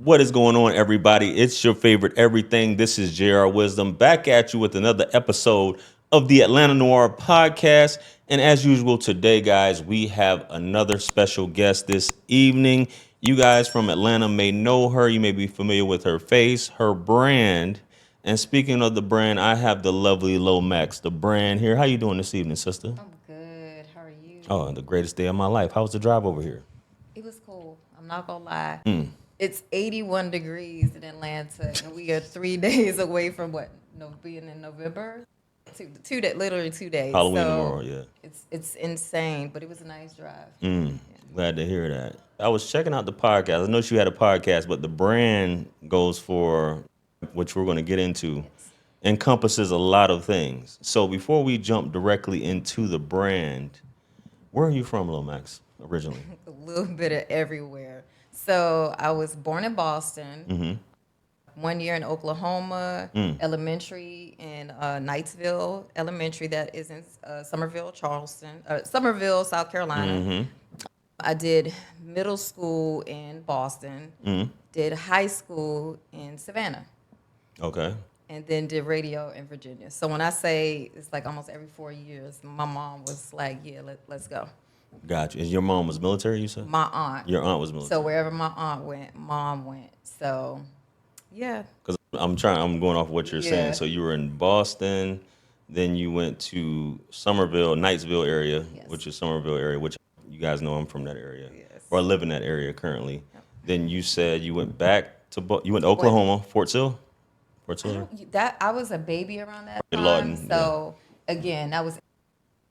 What is going on, everybody? It's your favorite everything. This is JR Wisdom back at you with another episode of the Atlanta Noir podcast. And as usual, today, guys, we have another special guest this evening. You guys from Atlanta may know her. You may be familiar with her face, her brand. And speaking of the brand, I have the lovely Lomax, the brand here. How you doing this evening, sister? I'm good. How are you? Oh, the greatest day of my life. How was the drive over here? It was cool. I'm not gonna lie. Mm. It's 81 degrees in Atlanta, and we are 3 days away from what? No, being in November. Literally 2 days. Halloween so tomorrow, yeah. It's insane, but it was a nice drive. Glad to hear that. I was checking out the podcast. I know she had a podcast, but the brand goes for, which we're going to get into, Yes. encompasses a lot of things. So before we jump directly into the brand, where are you from, Lomax, originally? A little bit of everywhere. So I was born in Boston. Mm-hmm. 1 year in Oklahoma, elementary in Knightsville Elementary, that is in Somerville, South Carolina. Mm-hmm. I did middle school in Boston, Mm-hmm. did high school in Savannah, Okay. and then did radio in Virginia. So when I say it's like almost every 4 years, my mom was like, yeah, let's go. Gotcha. And your mom was military, you said? My aunt. Your aunt was military. So wherever my aunt went, mom went. So, yeah. Because I'm going off what you're saying. Yeah. So you were in Boston, then you went to Somerville, Knightsville area, Yes. which is Somerville area, which you guys know I'm from that area. Yes. Or I live in that area currently. Then you said you went back to you went to Oklahoma, Fort Sill? Fort Sill? I was a baby around that time. Lawton, So, again, that was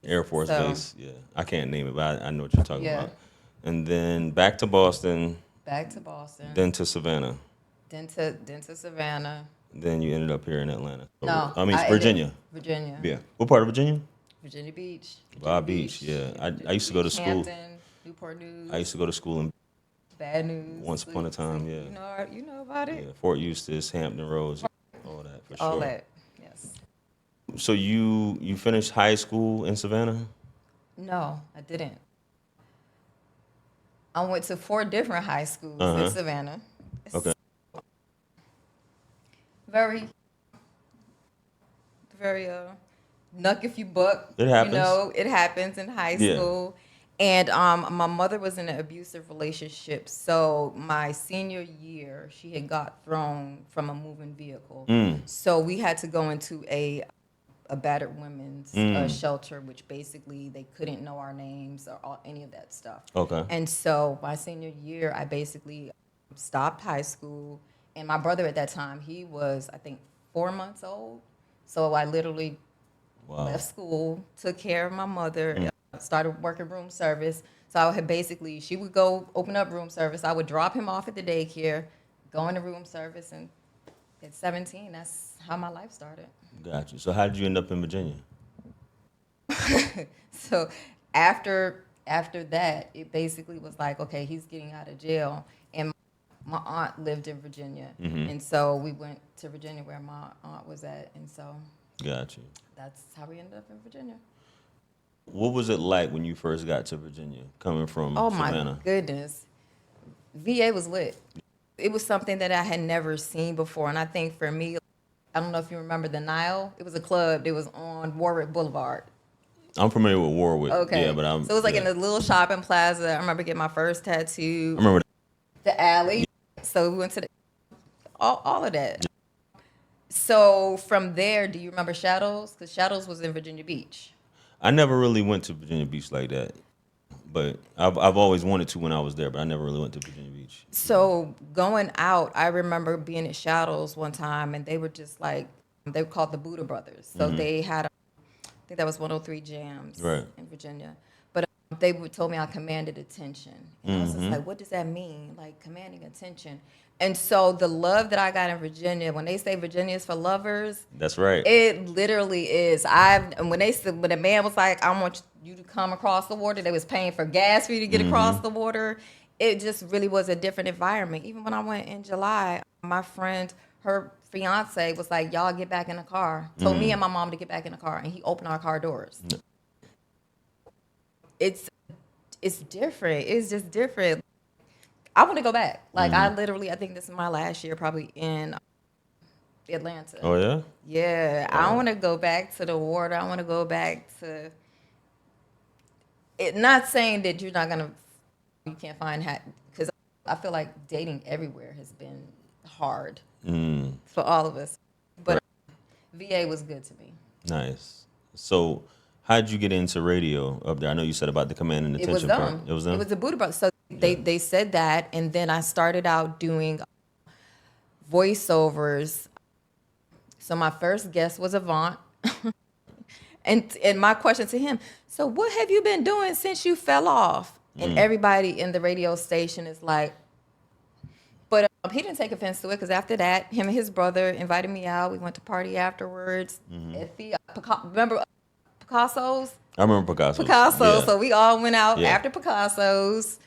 Air Force So- Base. Yeah. I can't name it, but I know what you're talking Yeah. about. And then back to Boston, back to Boston, then to Savannah. then to Savannah. Then you ended up here in Atlanta. No, I mean, ended- Virginia. Virginia. Yeah. What part of Virginia? Virginia Beach. Bob Beach, yeah. I used to go to school. Hampton, Newport News. I used to go to school in Bad News. once upon a time, yeah. You know about it. Yeah, Fort Eustis, Hampton Roads, all that for All sure. that. Yes. So you finished high school in Savannah? No, I didn't. I went to 4 different high schools in Savannah. Okay. Very, very nuck if you buck. It happens. You know, it happens in high Yeah. school. And my mother was in an abusive relationship. So my senior year, she had got thrown from a moving vehicle. So we had to go into a battered women's shelter, which basically they couldn't know our names or any of that stuff. Okay. And so my senior year, I basically stopped high school. And my brother at that time, he was, I think, 4 months old. So I literally Wow. left school, took care of my mother, started working room service. So I had basically, she would go open up room service. I would drop him off at the daycare, go into room service. And at 17, that's how my life started. Got you. So how did you end up in Virginia? So after that, it basically was like, okay, he's getting out of jail. And my aunt lived in Virginia. And so we went to Virginia where my aunt was at. And so Got you. that's how we ended up in Virginia. What was it like when you first got to Virginia, coming from Oh Savannah? my goodness. VA was lit. It was something that I had never seen before. And I think for me, I don't know if you remember the Nile. It was a club that was on Warwick Boulevard. I'm familiar with Warwick. Okay. Yeah, but I'm. So it was like yeah. in a little shopping plaza. I remember getting my first tattoo. I remember. The alley. So we went to all of that. So from there, do you remember Shadows? Because Shadows was in Virginia Beach. I never really went to Virginia Beach like that, but I've always wanted to when I was there, but I never really went to Virginia Beach. So going out, I remember being at Shadows one time, and they were just like, they were called the Buddha Brothers. So they had, I think that was 103 Jams Right. in Virginia. But they told me I commanded attention. And I was just like, what does that mean? Like commanding attention. And so the love that I got in Virginia, when they say Virginia is for lovers, That's right. it literally is. When a man was like, I want you to come across the water, they was paying for gas for you to get across the water. It just really was a different environment. Even when I went in July, my friend, her fiance was like, y'all get back in the car. Told me and my mom to get back in the car, and he opened our car doors. It's different. It's just different. I want to go back. Like I think this is my last year probably in Atlanta. Oh yeah. Yeah, I want to go back to the water. I want to go back to it. Not saying that you can't find because I feel like dating everywhere has been hard for all of us. But VA was good to me. Nice. So, how'd you get into radio up there? I know you said about the command and It was attention part. them. It was them. It was the Buddha Brothers. So they said that, and then I started out doing voiceovers. So my first guest was Avant. And my question to him, so what have you been doing since you fell off? And everybody in the radio station is like, but he didn't take offense to it because after that, him and his brother invited me out. We went to party afterwards at the, remember Picasso's? I remember Picasso. Picasso. Yeah. So we all went out Yeah. after Picasso's.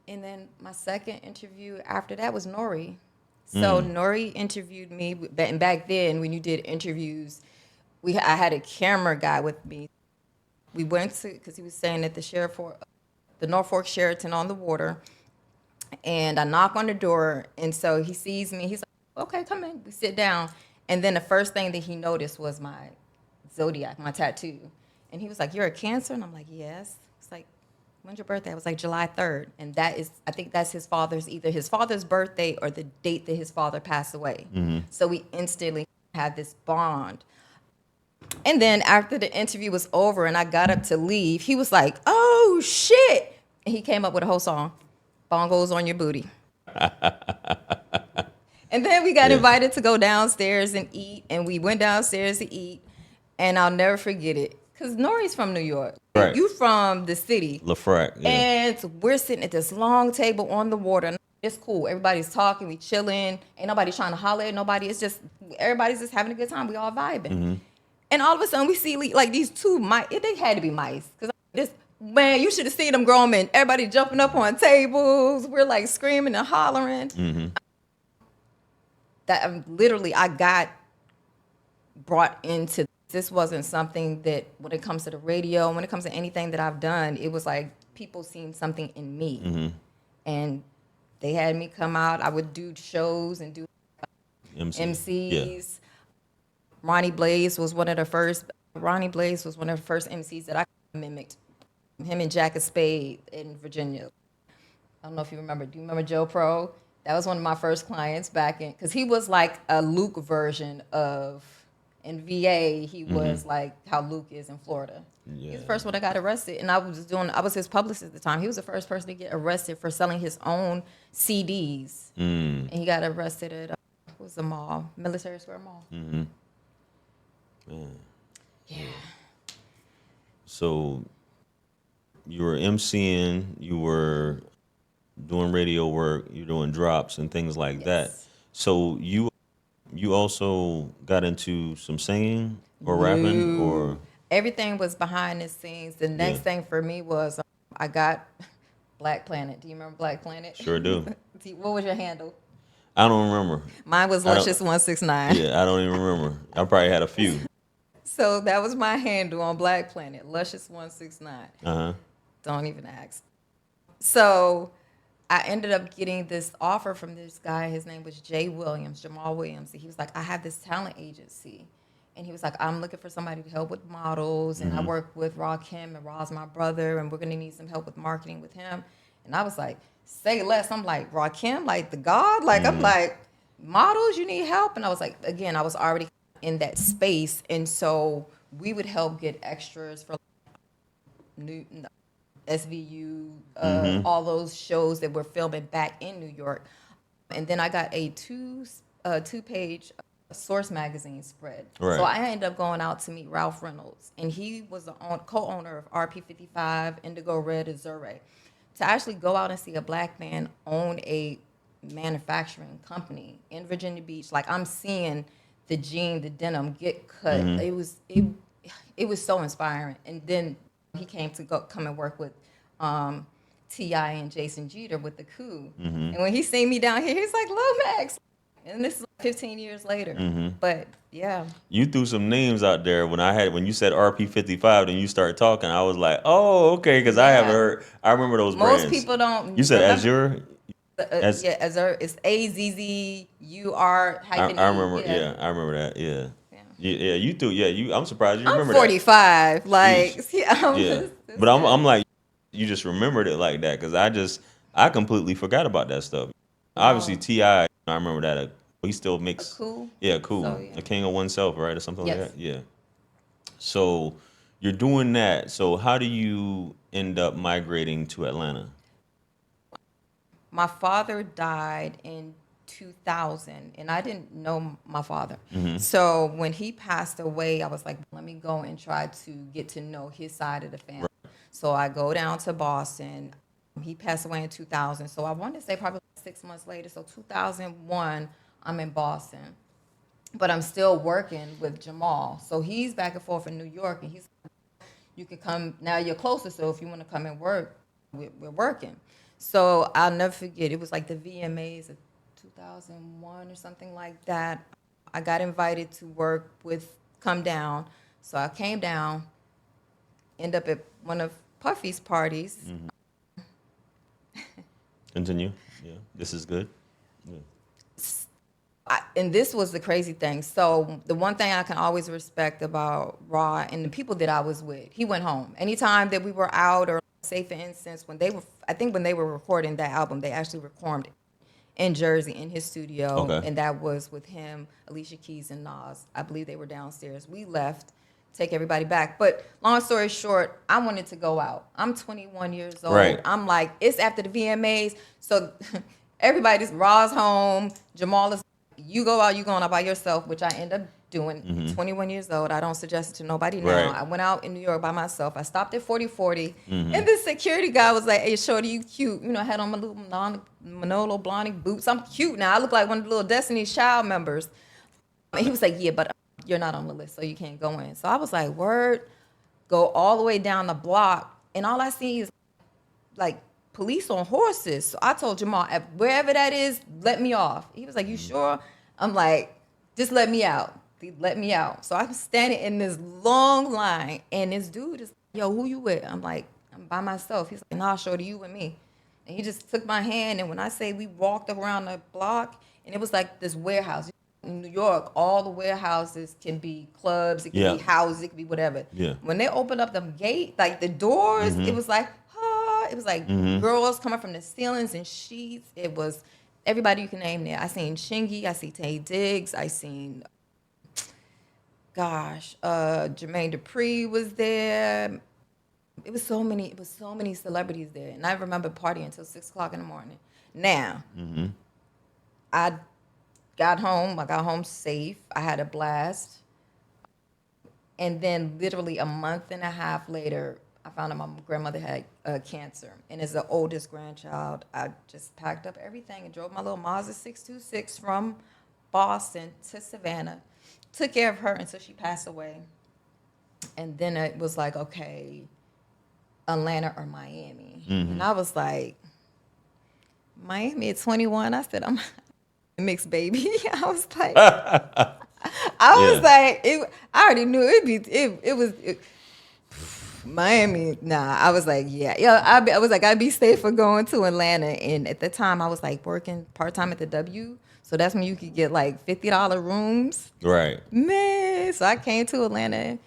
And then my second interview after that was Nori. So Nori interviewed me. And back then, when you did interviews, I had a camera guy with me. We went to, because he was staying at the Norfolk Sheraton on the water. And I knock on the door. And so he sees me. He's like, okay, come in. We sit down. And then the first thing that he noticed was my zodiac, my tattoo. And he was like, you're a Cancer? And I'm like, yes. It's like, when's your birthday? I was like, July 3rd. And that is, I think that's either his father's birthday or the date that his father passed away. So we instantly had this bond. And then after the interview was over and I got up to leave, he was like, oh, shit. And he came up with a whole song, Bongos on Your Booty. And then we got invited to go downstairs and eat. And we went downstairs to eat. And I'll never forget it. Because Nori's from New York. Right. You from the city. LaFrac. Yeah. And we're sitting at this long table on the water. And it's cool. Everybody's talking. We chilling. Ain't nobody trying to holler at nobody. It's just, everybody's just having a good time. We all vibing. And all of a sudden, we see like these two mice. They had to be mice. Because man, you should have seen them grown men. Everybody jumping up on tables. We're like screaming and hollering. That literally, I got brought into. This wasn't something that when it comes to the radio, when it comes to anything that I've done, it was like people seen something in me. And they had me come out. I would do shows and do MCs. Yeah. Ronnie Blaze was one of the first MCs that I mimicked. Him and Jack of Spade in Virginia. I don't know if you remember. Do you remember Joe Pro? That was one of my first clients back in, because he was like a Luke version of, in VA, he was like how Luke is in Florida. Yeah. He's the first one that got arrested. And I was his publicist at the time. He was the first person to get arrested for selling his own CDs. And he got arrested at, what was the mall? Military Square Mall. Man. Yeah. So you were MCing, you were doing radio work, you're doing drops and things like that. So you also got into some singing or rapping or? Everything was behind the scenes. The next thing for me was I got Black Planet. Do you remember Black Planet? Sure do. What was your handle? I don't remember. Mine was Luscious169. Yeah, I don't even remember. I probably had a few. So that was my handle on Black Planet, Luscious169. Don't even ask. So I ended up getting this offer from this guy. His name was Jamal Williams. He was like, I have this talent agency. And he was like, I'm looking for somebody to help with models. And I work with Rakim, and Ra's my brother, and we're going to need some help with marketing with him. And I was like, say less. I'm like, Rakim, like the God? Like, I'm like, models, you need help? And I was like, again, I was already in that space. And so we would help get extras for SVU, all those shows that we're filming back in New York. And then I got a two-page Source magazine spread. Right. So I ended up going out to meet Ralph Reynolds, and he was the co-owner of RP55, Indigo Red, and Zure. To actually go out and see a black man own a manufacturing company in Virginia Beach, like I'm seeing the jean, the denim get cut. It was so inspiring. And then he came to come and work with T.I. and Jason Jeter with the Coup. And when he seen me down here, he's like, Lomax. And this is 15 years later. Mm-hmm. But yeah. You threw some names out there when you said RP55 and you started talking. I was like, oh, okay, because I haven't Yeah. heard. I remember those Most brands. people don't You said remember. Azure. As Yeah, Azure. It's AZZUR hyphen I E. remember. Yeah. Yeah, I remember that. Yeah. Yeah. Yeah. You threw. Yeah. You. I'm surprised you I'm remember that. 45. Sheesh. Like, yeah, Yeah. this But I'm good. like, you just remembered it like that because I completely forgot about that stuff. Obviously, No. Ti. I remember that. He still makes. Cool. Yeah. So, Cool. yeah. A king of oneself, right, or something like Yes. that. Yeah. So you're doing that. So how do you end up migrating to Atlanta? My father died in 2000, and I didn't know my father. Mm-hmm. So when he passed away, I was like, let me go and try to get to know his side of the family. So I go down to Boston. He passed away in 2000. So I want to say probably 6 months later. So 2001, I'm in Boston. But I'm still working with Jamal. So he's back and forth in New York, and you can come, now you're closer, so if you want to come and work, we're working. So I'll never forget, it was like the VMAs of 2001 or something like that. I got invited to work with Come Down. So I came down, end up at one of Puffy's parties. Mm-hmm. Continue. Yeah. This is good. Yeah. And this was the crazy thing. So the one thing I can always respect about Raw and the people that I was with, he went home. Anytime that we were out, or say for instance, I think when they were recording that album, they actually recorded in Jersey in his studio, Okay. and that was with him, Alicia Keys, and Nas. I believe they were downstairs. We left, take everybody back. But long story short, I wanted to go out. I'm 21 years old. Right. I'm like, it's after the VMAs, so everybody's Raw's home, Jamal is, you go out, you going out by yourself, which I end up doing. Mm-hmm. 21 years old. I don't suggest it to nobody now. Right. I went out in New York by myself. I stopped at 4040, Mm-hmm. and the security guy was like, "Hey, shorty, you cute. You know, I had on my little Manolo Blahnik boots. I'm cute now. I look like one of the little Destiny's Child members." And he was like, "Yeah, but you're not on the list, so you can't go in." So I was like, "Word." Go all the way down the block, and all I see is like police on horses. So I told Jamal, wherever that is, let me off. He was like, "You sure?" I'm like, "Just let me out. Let me out." So I'm standing in this long line, and this dude is, "Yo, who you with?" I'm like, "I'm by myself." He's like, "Nah, shorty, you and me." And he just took my hand, and when I say we walked around the block, and it was like this warehouse. In New York, all the warehouses can be clubs, it can Yeah. be houses, it can be whatever. Yeah. When they opened up the gate, like the doors, Mm-hmm. it was like, it was like Mm-hmm. girls coming from the ceilings and sheets. It was everybody you can name there. I seen Chingy, I see Tay Diggs, I seen, Jermaine Dupri was there. It was so many celebrities there. And I remember partying until 6 o'clock in the morning. Now, Mm-hmm. I got home safe. I had a blast. And then literally a month and a half later, I found out my grandmother had cancer. And as the oldest grandchild, I just packed up everything and drove my little Mazda 626 from Boston to Savannah, took care of her until she passed away. And then it was like, okay, Atlanta or Miami. Mm-hmm. And I was like, Miami at 21. I said, I'm a mixed baby. I was like, I already knew Miami. Nah, I was like, yeah. I was like, I'd be safe for going to Atlanta. And at the time, I was like working part time at the W, so that's when you could get like $50 rooms. Right. Man, so I came to Atlanta,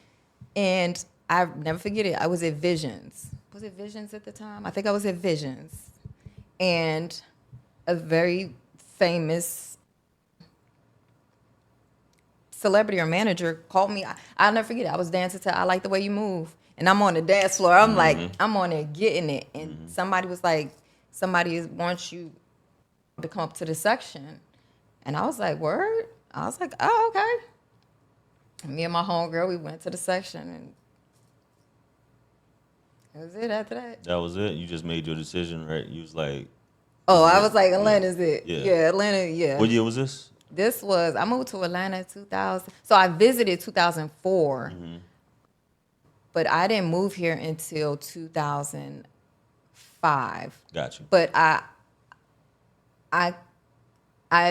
and I never forget it. I was at Visions. Was it Visions at the time? I think I was at Visions, and a very famous celebrity or manager called me. I'll never forget it. I was dancing to "I Like the Way You Move," and I'm on the dance floor. I'm like, I'm on there getting it, and somebody was like, "Somebody wants you to come up to the section," and I was like, "Word?" I was like, "Oh, okay." And me and my homegirl, we went to the section, and that was it after that. That was it. You just made your decision, right? You was like, Oh, this is I it. was like, Yeah. Atlanta's it. Yeah. Yeah, Atlanta, yeah. What year was this? I moved to Atlanta 2000. So I visited 2004, but I didn't move here until 2005. Got you. But I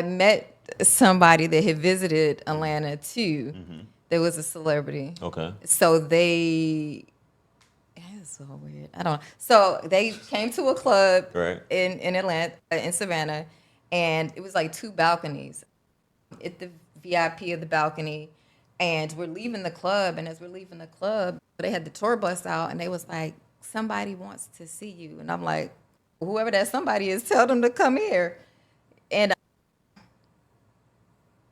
met somebody that had visited Atlanta too. There was a celebrity. Okay. So it's so weird. I don't know. So they came to a club Right. in Atlanta, in Savannah, and it was like two balconies. At the VIP of the balcony, and we're leaving the club, and as we're leaving the club, they had the tour bus out, and they was like, somebody wants to see you. And I'm like, whoever that somebody is, tell them to come here. And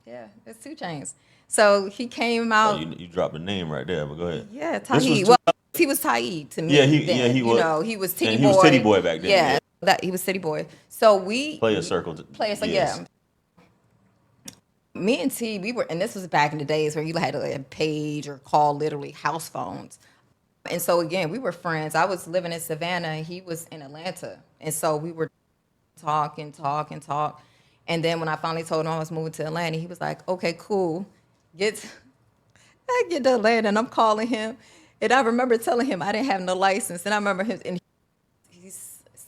yeah, it's 2 Chainz. So he came Oh, out. you dropped a name right there, but go ahead. Yeah, This was Taib. Well, he was Taib to me. Yeah, then. he You was. know, he was Titty And Boy. he was Titty Boy back then. Yeah, Yeah. that he was Titty Boy. So we Play a circle. play a circle. Yes. Yeah. Me and T, we were, and this was back in the days where you had to page or call literally house phones. And so again, we were friends. I was living in Savannah, and he was in Atlanta, and so we were talk. And then when I finally told him I was moving to Atlanta, he was like, "Okay, cool, I get to Atlanta," and I'm calling him, and I remember telling him I didn't have no license, and I remember him, and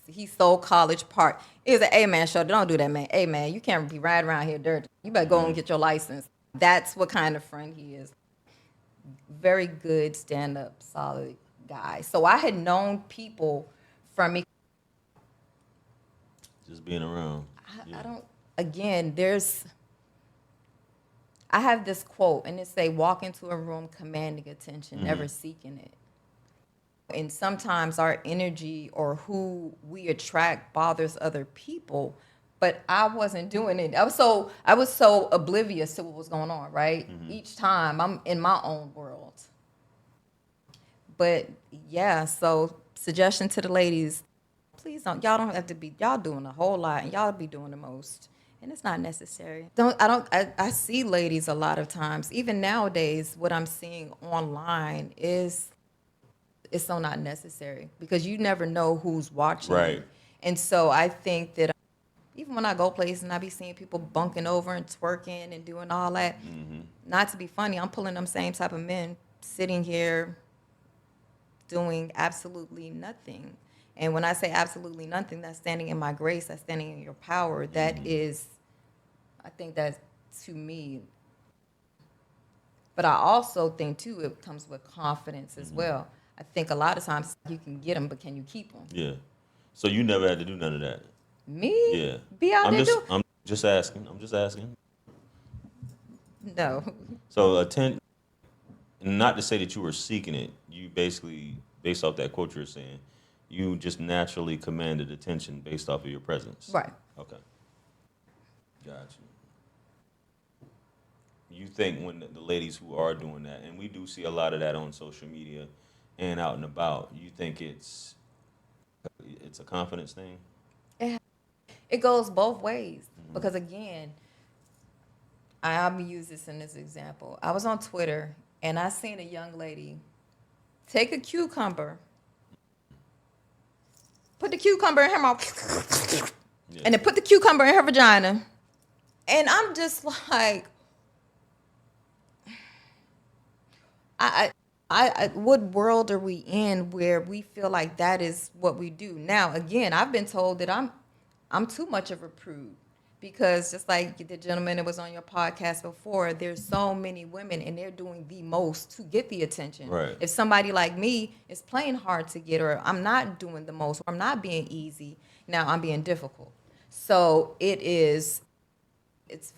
he sold College Park. He was like, "Hey man, show, don't do that, man. Hey man, you can't be riding around here dirty. You better go and get your license." That's what kind of friend he is. Very good, stand-up, solid guy. So I had known people from me. Just being around. I don't. Again, I have this quote, and it say, "Walk into a room commanding attention, never seeking it." And sometimes our energy or who we attract bothers other people, but I wasn't doing it. I was so oblivious to what was going on, right? Each time I'm in my own world. But yeah, so suggestion to the ladies, please y'all don't have to be, y'all doing a whole lot and y'all be doing the most. And it's not necessary. I see ladies a lot of times, even nowadays, what I'm seeing online is it's so not necessary because you never know who's watching. Right. You. And so I think that even when I go places and I be seeing people bunking over and twerking and doing all that, not to be funny, I'm pulling them same type of men sitting here doing absolutely nothing. And when I say absolutely nothing, that's standing in my grace, that's standing in your power. That is, I think that to me. But I also think, too, it comes with confidence as well. I think a lot of times you can get them, but can you keep them? Yeah. So you never had to do none of that. Me? Yeah. Be out there do? I'm just asking. I'm just asking. No. So not to say that you were seeking it. You basically, based off that quote you were saying, you just naturally commanded attention based off of your presence. Right. Okay. Gotcha. You think when the ladies who are doing that, and we do see a lot of that on social media and out and about, you think it's a confidence thing? It goes both ways. Because, again, I'll use this in this example. I was on Twitter, and I seen a young lady take a cucumber, put the cucumber in her mouth, and then put the cucumber in her vagina. And I'm just like, what world are we in where we feel like that is what we do? Now, again, I've been told that I'm too much of a prude because just like the gentleman that was on your podcast before, there's so many women and they're doing the most to get the attention. Right. If somebody like me is playing hard to get, or I'm not doing the most, or I'm not being easy, now I'm being difficult. So it's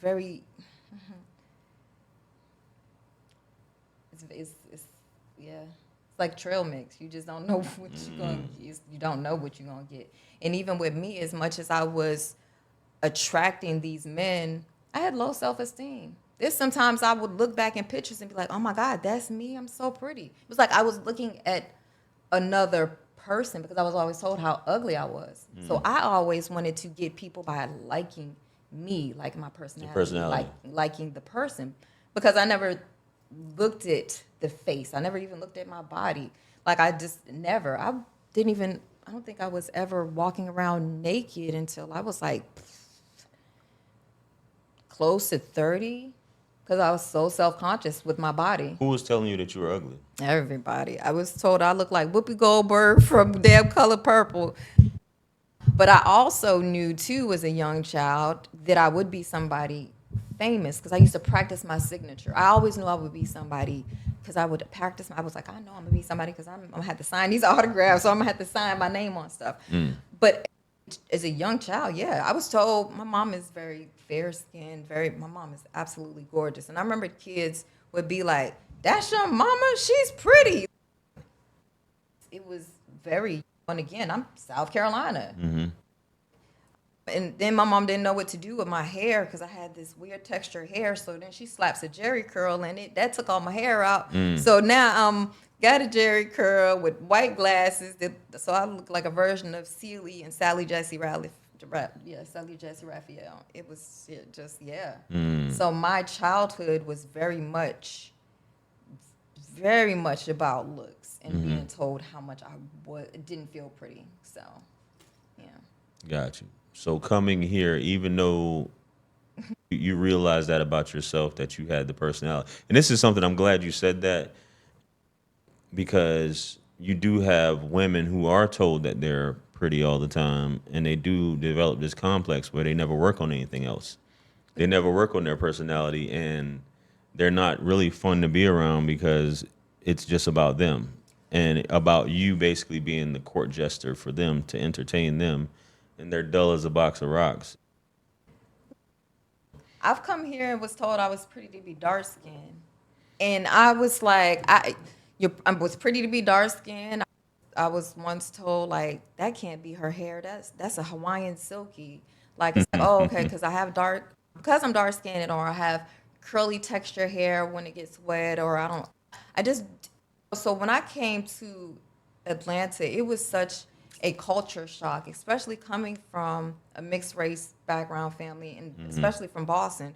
very, it's yeah, it's like trail mix. You just don't know what you're gonna. You don't know what you're gonna get. And even with me, as much as I was attracting these men, I had low self-esteem. There's sometimes I would look back in pictures and be like, "Oh my God, that's me. I'm so pretty." It was like I was looking at another person because I was always told how ugly I was. So I always wanted to get people by liking me, liking my personality. Liking the person, because I never looked at the face. I never even looked at my body. Like I don't think I was ever walking around naked until I was like close to 30, because I was so self-conscious with my body. Who was telling you that you were ugly? Everybody. I was told I looked like Whoopi Goldberg from Damn Color Purple. But I also knew, too, as a young child, that I would be somebody famous because I used to practice my signature. I always knew I would be somebody because I would practice. I was like, I know I'm gonna be somebody because I'm gonna have to sign these autographs, so I'm gonna have to sign my name on stuff. But as a young child, yeah, I was told my mom is very fair skinned. My mom is absolutely gorgeous, and I remember kids would be like, "That's your mama? She's pretty." It was very. And again, I'm South Carolina. And then my mom didn't know what to do with my hair because I had this weird texture hair. So then she slaps a Jerry curl and that took all my hair out. So now got a Jerry curl with white glasses. So I look like a version of Celie and Sally Jesse Raphael. Yeah, Sally Jesse Raphael. It was just, yeah. So my childhood was very much about looks and being told how much didn't feel pretty. So, yeah. Got you. So coming here, even though you realize that about yourself, that you had the personality, and this is something I'm glad you said that, because you do have women who are told that they're pretty all the time, and they do develop this complex where they never work on anything else. They never work on their personality, and they're not really fun to be around because it's just about them and about you basically being the court jester for them to entertain them, and they're dull as a box of rocks. I've come here and was told I was pretty to be dark skinned. And I was like, I was pretty to be dark skinned. I was once told like that can't be her hair. That's a Hawaiian silky. Like it's like, oh, okay, because I'm dark skinned, or I have curly texture hair when it gets wet, or I just so when I came to Atlanta, it was such a culture shock, especially coming from a mixed race background family, and especially from Boston.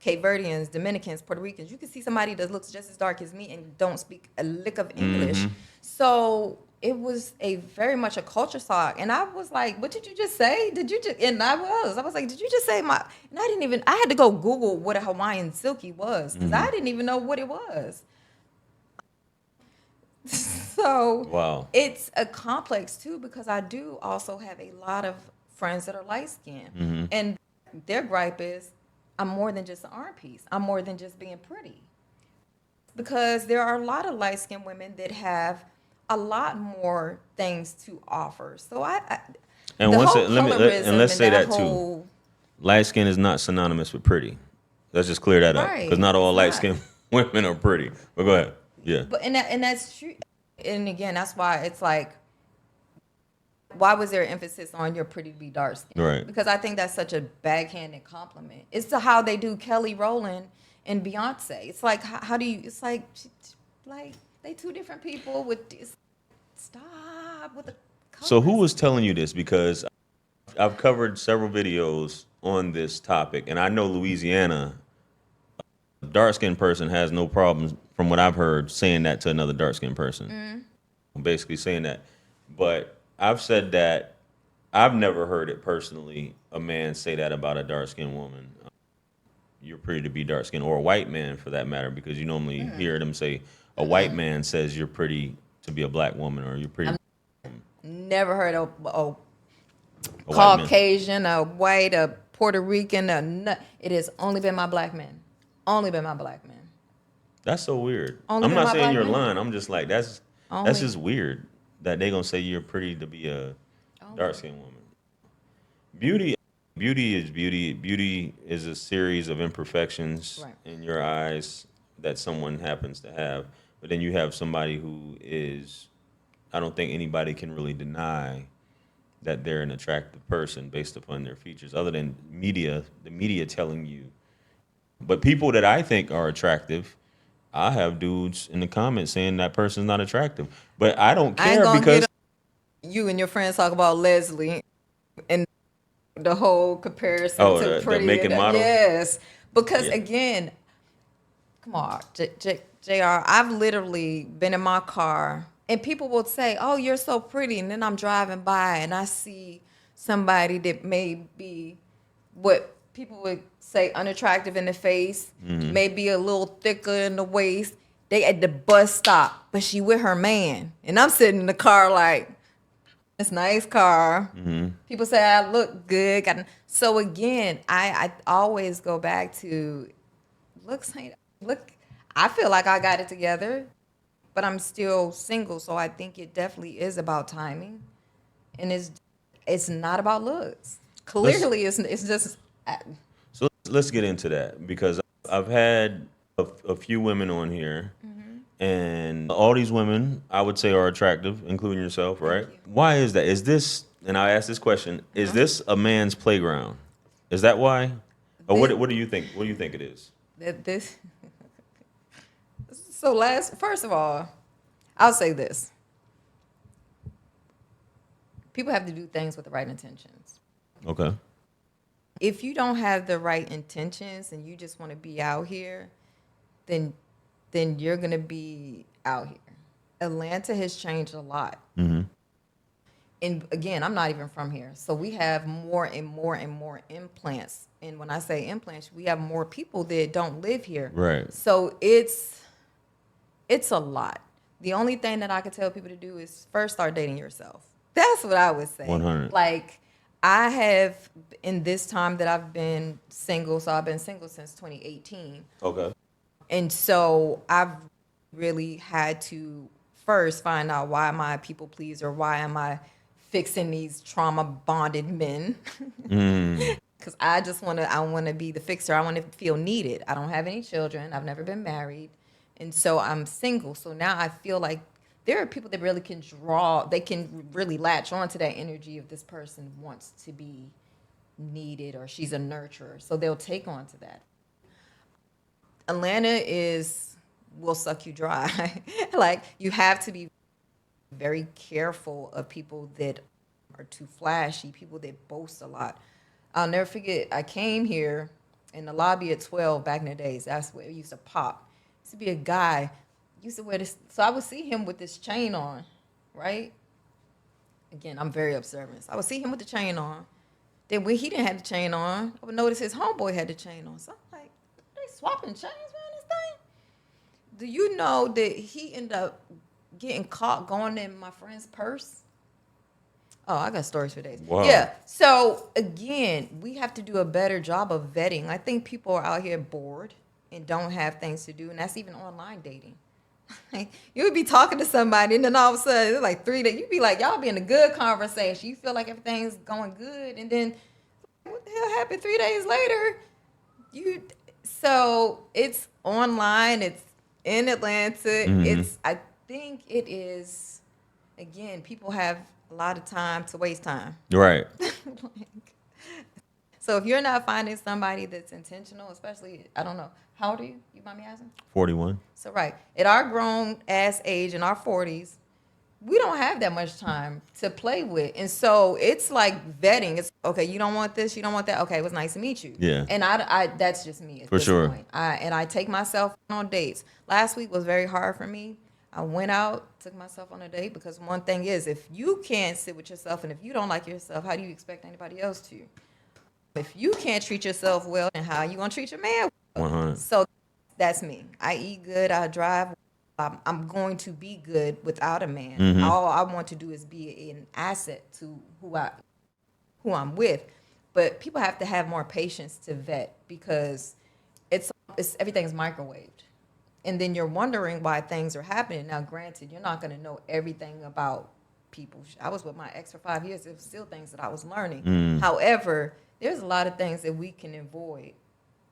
Cape Verdeans, Dominicans, Puerto Ricans. You can see somebody that looks just as dark as me and don't speak a lick of English. So it was very much a culture shock. And I was like, what did you just say? And I was like, did you just say my, and I had to go Google what a Hawaiian silky was because I didn't even know what it was. So Wow. it's a complex too because I do also have a lot of friends that are light skinned, and their gripe is I'm more than just an art piece. I'm more than just being pretty, because there are a lot of light skinned women that have a lot more things to offer. So And the once whole it, let me let, and let's colorism say and that whole, too. Light skin is not synonymous with pretty. Let's just clear that up, because right? not all It's light not. skinned women are pretty. But go ahead. Yeah. But and that's true. And again, that's why it's like, why was there emphasis on you're pretty to be dark skinned? Right. Because I think that's such a backhanded compliment. It's to how they do Kelly Rowland and Beyonce. It's like how do you? It's like they two different people with this. Stop with the So who colors. was telling you this? Because I've covered several videos on this topic, and I know Louisiana, a dark skinned person has no problems, from what I've heard, saying that to another dark skinned person. Basically saying that. But I've said that I've never heard it personally, a man say that about a dark skinned woman. You're pretty to be dark skinned, or a white man for that matter, because you normally hear them say a white man says you're pretty to be a black woman, or you're pretty. Never heard of a A white man. Caucasian, a white, a Puerto Rican, it has only been my black men. Only been my black men. That's so weird. Only I'm been not my saying black you're men? lying. I'm just like that's Only. just weird that they gonna say you're pretty to be a Only. dark skinned woman. Beauty is beauty. Beauty is a series of imperfections Right. in your eyes that someone happens to have. But then you have somebody who is, I don't think anybody can really deny that they're an attractive person based upon their features, other than the media telling you. But people that I think are attractive, I have dudes in the comments saying that person's not attractive. But I don't I ain't care gonna because get you and your friends talk about Leslie and the whole comparison oh, to the pretty. making model. Yes, because Yeah. again, come on, Jr. I've literally been in my car and people will say, "Oh, you're so pretty," and then I'm driving by and I see somebody that may be what people would say unattractive in the face, maybe a little thicker in the waist. They at the bus stop, but she with her man, and I'm sitting in the car like, This nice car. Mm-hmm. People say I look good. So again, I always go back to looks ain't look. I feel like I got it together, but I'm still single. So I think it definitely is about timing, and it's not about looks. Let's Clearly, it's just let's get into that because I've had a few women on here, and all these women I would say are attractive, including yourself, right? you. Why is that? Is this? And I ask this question: is this a man's playground? Is that why? Or This, what do you think? What do you think it is? this. So first of all, I'll say this: people have to do things with the right intentions. Okay. If you don't have the right intentions and you just want to be out here, then you're gonna be out here. Atlanta has changed a lot. Mm-hmm. And again, I'm not even from here. So we have more and more and more implants. And when I say implants, we have more people that don't live here. Right. So it's a lot. The only thing that I could tell people to do is first start dating yourself. That's what I would say. 100. Like I have in this time that I've been single, so I've been single since 2018. Okay. And so I've really had to first find out why am I a people pleaser? Why am I fixing these trauma bonded men? Mm. Because I want to be the fixer. I want to feel needed. I don't have any children. I've never been married. And so I'm single. So now I feel like there are people that really can they can really latch on to that energy if this person wants to be needed or she's a nurturer. So they'll take on to that. Atlanta will suck you dry. Like you have to be very careful of people that are too flashy, people that boast a lot. I'll never forget, I came here in the lobby at 12 back in the days. That's where it used to pop. Used to be a guy, used to wear this. So I would see him with this chain on, right? Again, I'm very observant. So I would see him with the chain on. Then when he didn't have the chain on, I would notice his homeboy had the chain on. So I'm like, they swapping chains around this thing? Do you know that he ended up getting caught going in my friend's purse? Oh, I got stories for days. Wow. Yeah. So again, we have to do a better job of vetting. I think people are out here bored and don't have things to do, and that's even online dating. You would be talking to somebody, and then all of a sudden, it's like 3 days. You'd be like, y'all be in a good conversation. You feel like everything's going good, and then what the hell happened 3 days later? So it's online. It's in Atlanta. Mm-hmm. I think it is. Again, people have a lot of time to waste time. Right. So if you're not finding somebody that's intentional, especially, I don't know, how old are you? You mind me asking? 41. So right, at our grown ass age in our 40s, we don't have that much time to play with. And so it's like vetting. It's okay, you don't want this, you don't want that. Okay, it was nice to meet you. Yeah. And I that's just me at For this sure. point. I take myself on dates. Last week was very hard for me. I went out, took myself on a date because one thing is if you can't sit with yourself and if you don't like yourself, how do you expect anybody else to? If you can't treat yourself well, then how are you going to treat your man? 100. So that's me. I eat good. I drive. I'm going to be good without a man. Mm-hmm. All I want to do is be an asset to who I'm with. But people have to have more patience to vet because it's everything's microwaved. And then you're wondering why things are happening. Now, granted, you're not going to know everything about people. I was with my ex for 5 years. There was still things that I was learning. Mm. However, there's a lot of things that we can avoid.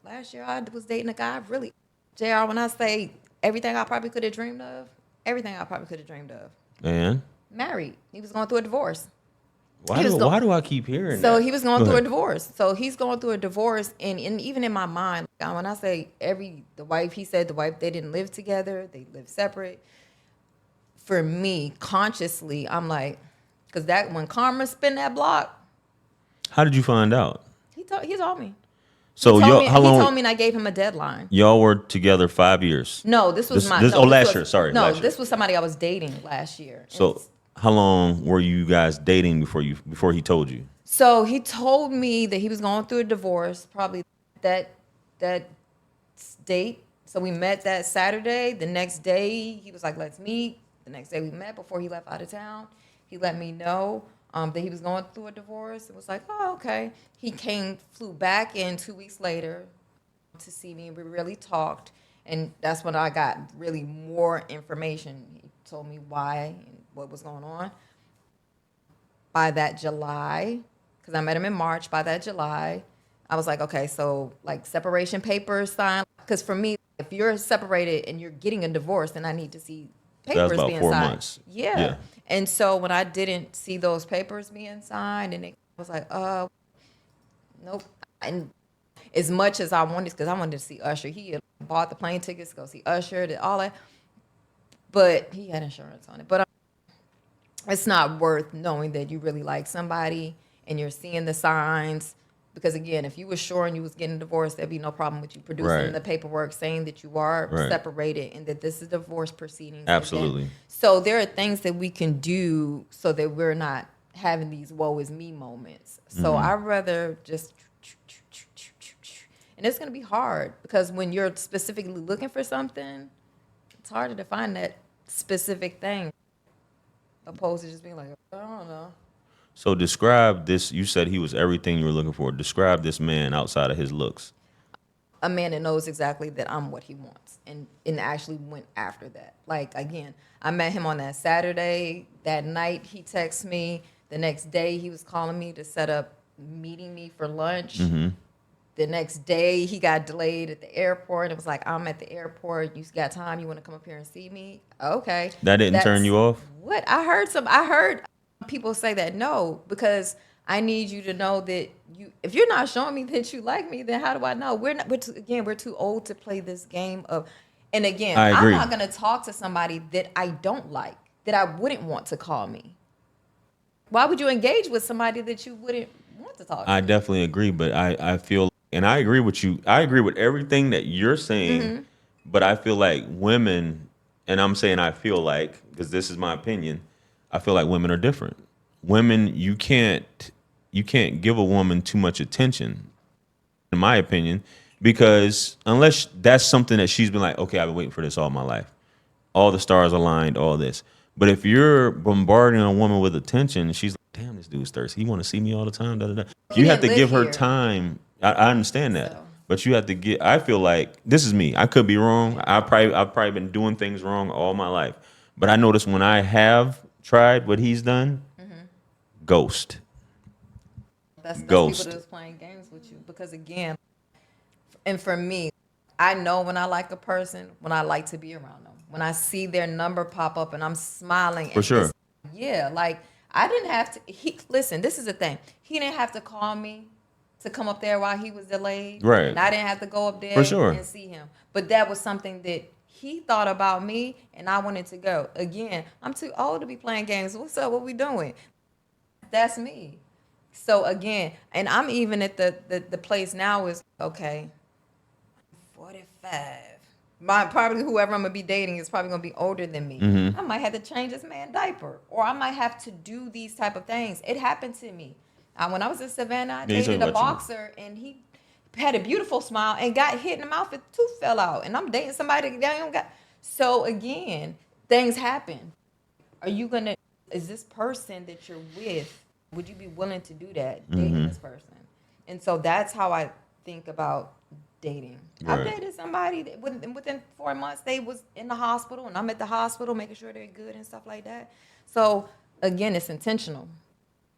Last year, I was dating a guy, really, JR, when I say everything I probably could have dreamed of, everything I probably could have dreamed of. And Married. He was going through a divorce. why do I keep hearing So that? he was going Go through a ahead. divorce. So he's going through a divorce, and even in my mind, when I say he said the wife, they didn't live together, they lived separate. For me, consciously, I'm like, because that when karma spin that block, How did you find out? he told me. So He told me, how he long told me, and I gave him a deadline. y'all were together? 5 years. No, this was last year. Sorry, No, last year. this was somebody I was dating last year. So how long were you guys dating before he told you? So he told me that he was going through a divorce, probably that date. So we met that Saturday. The next day, he was like, let's meet. The next day we met before he left out of town. He let me know. that he was going through a divorce. It was like, oh, okay. He flew back in 2 weeks later to see me. We really talked, and that's when I got really more information. He told me why and what was going on. By that July, because I met him in March, by that July, I was like, okay, so like separation papers signed. Because for me, if you're separated and you're getting a divorce, then I need to see So that's papers about being 4 months. signed. Yeah. And so when I didn't see those papers being signed, and it was like, nope. And as much as I wanted, because I wanted to see Usher, he had bought the plane tickets to go see Usher, did all that, but he had insurance on it. But it's not worth knowing that you really like somebody and you're seeing the signs. Because again, if you were sure and you was getting divorced, there'd be no problem with you producing Right. the paperwork saying that you are Right. separated and that this is divorce proceedings. Absolutely. So there are things that we can do so that we're not having these woe is me moments. So I'd rather just, and it's going to be hard because when you're specifically looking for something, it's harder to find that specific thing opposed to just being like, I don't know. So describe this. You said he was everything you were looking for. Describe this man outside of his looks. A man that knows exactly that I'm what he wants and actually went after that. Like, again, I met him on that Saturday. That night, he texted me. The next day, he was calling me to set up meeting me for lunch. The next day, he got delayed at the airport. It was like, I'm at the airport. You got time? You want to come up here and see me? Okay. That didn't turn you off? What? I heard people say that. No, because I need you to know that if you're not showing me that you like me, then how do I know? We're too old to play this game of, and again, I agree. I'm not going to talk to somebody that I don't like, that I wouldn't want to call me. Why would you engage with somebody that you wouldn't want to talk to? I definitely agree, but I feel, and I agree with you. I agree with everything that you're saying, but I feel like women, and I'm saying I feel like, because this is my opinion, I feel like women are different. Women, you can't give a woman too much attention, in my opinion, because unless that's something that she's been like, okay, I've been waiting for this all my life. All the stars aligned, all this. But if you're bombarding a woman with attention, she's like, damn, this dude's thirsty. He want to see me all the time. Da, da, da. You have to didn't give live her here. time. I understand that. So. But you have to get, I feel like, this is me. I could be wrong. I've probably been doing things wrong all my life. But I notice when I have tried what he's done, ghost. That's Ghost. people that's playing games with you. Because again, and for me, I know when I like a person, when I like to be around them. When I see their number pop up and I'm smiling. For sure. Yeah, like I didn't have to. Listen, this is the thing. He didn't have to call me to come up there while he was delayed. Right. And I didn't have to go up there For sure. and see him. But that was something that he thought about me and I wanted to go. Again, I'm too old to be playing games. What's up? What we doing? That's me. So again, and I'm even at the place now is, okay, 45. Probably whoever I'm gonna be dating is probably gonna be older than me. I might have to change this man's diaper, or I might have to do these type of things. It happened to me. When I was in Savannah, I dated a boxer, and he had a beautiful smile and got hit in the mouth. His tooth fell out, and I'm dating somebody that don't got. So again, things happen. Is this person that you're with? Would you be willing to do that, dating this person? And so that's how I think about dating. Right. I've dated somebody that within 4 months they was in the hospital, and I'm at the hospital making sure they're good and stuff like that. So again, it's intentional.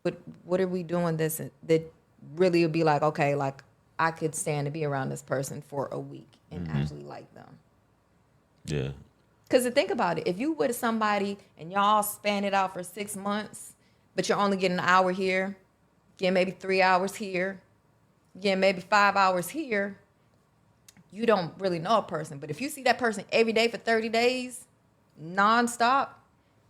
But what are we doing that really would be like, okay, like I could stand to be around this person for a week and actually like them. Yeah. Because to think about it, if you with somebody and y'all span it out for 6 months, but you're only getting an hour here, getting maybe 3 hours here, getting maybe 5 hours here, you don't really know a person. But if you see that person every day for 30 days, nonstop,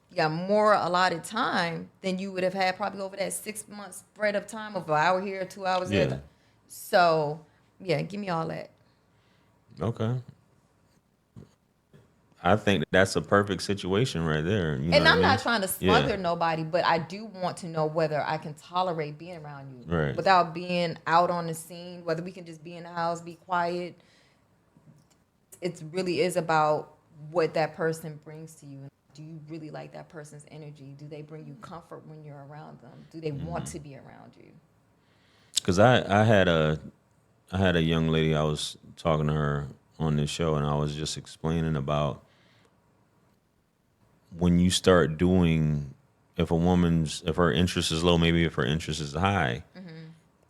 you got more allotted time than you would have had probably over that 6 month spread of time of an hour here, 2 hours there. So, yeah, give me all that. Okay. I think that's a perfect situation right there. You know And what I I'm mean? not trying to smother nobody, but I do want to know whether I can tolerate being around you Right. without being out on the scene, whether we can just be in the house, be quiet. It really is about what that person brings to you. Do you really like that person's energy? Do they bring you comfort when you're around them? Do they want to be around you? Because I had a young lady, I was talking to her on this show, and I was just explaining about when you start doing, if her interest is low, maybe if her interest is high,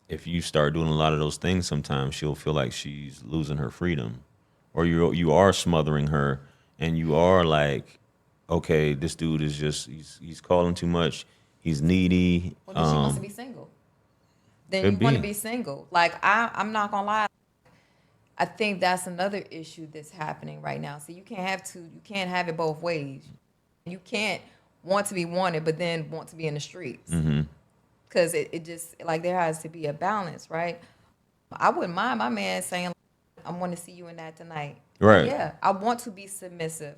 if you start doing a lot of those things, sometimes she'll feel like she's losing her freedom, or you are smothering her, and you are like, okay, this dude is just he's calling too much, he's needy. Well, then she wants to be single. Then you Could want to be. be single. Like I'm not gonna lie. I think that's another issue that's happening right now. So you can't have it both ways. You can't want to be wanted, but then want to be in the streets. Because it just, like, there has to be a balance, right? I wouldn't mind my man saying, I want to see you in that tonight. Right. Yeah, I want to be submissive.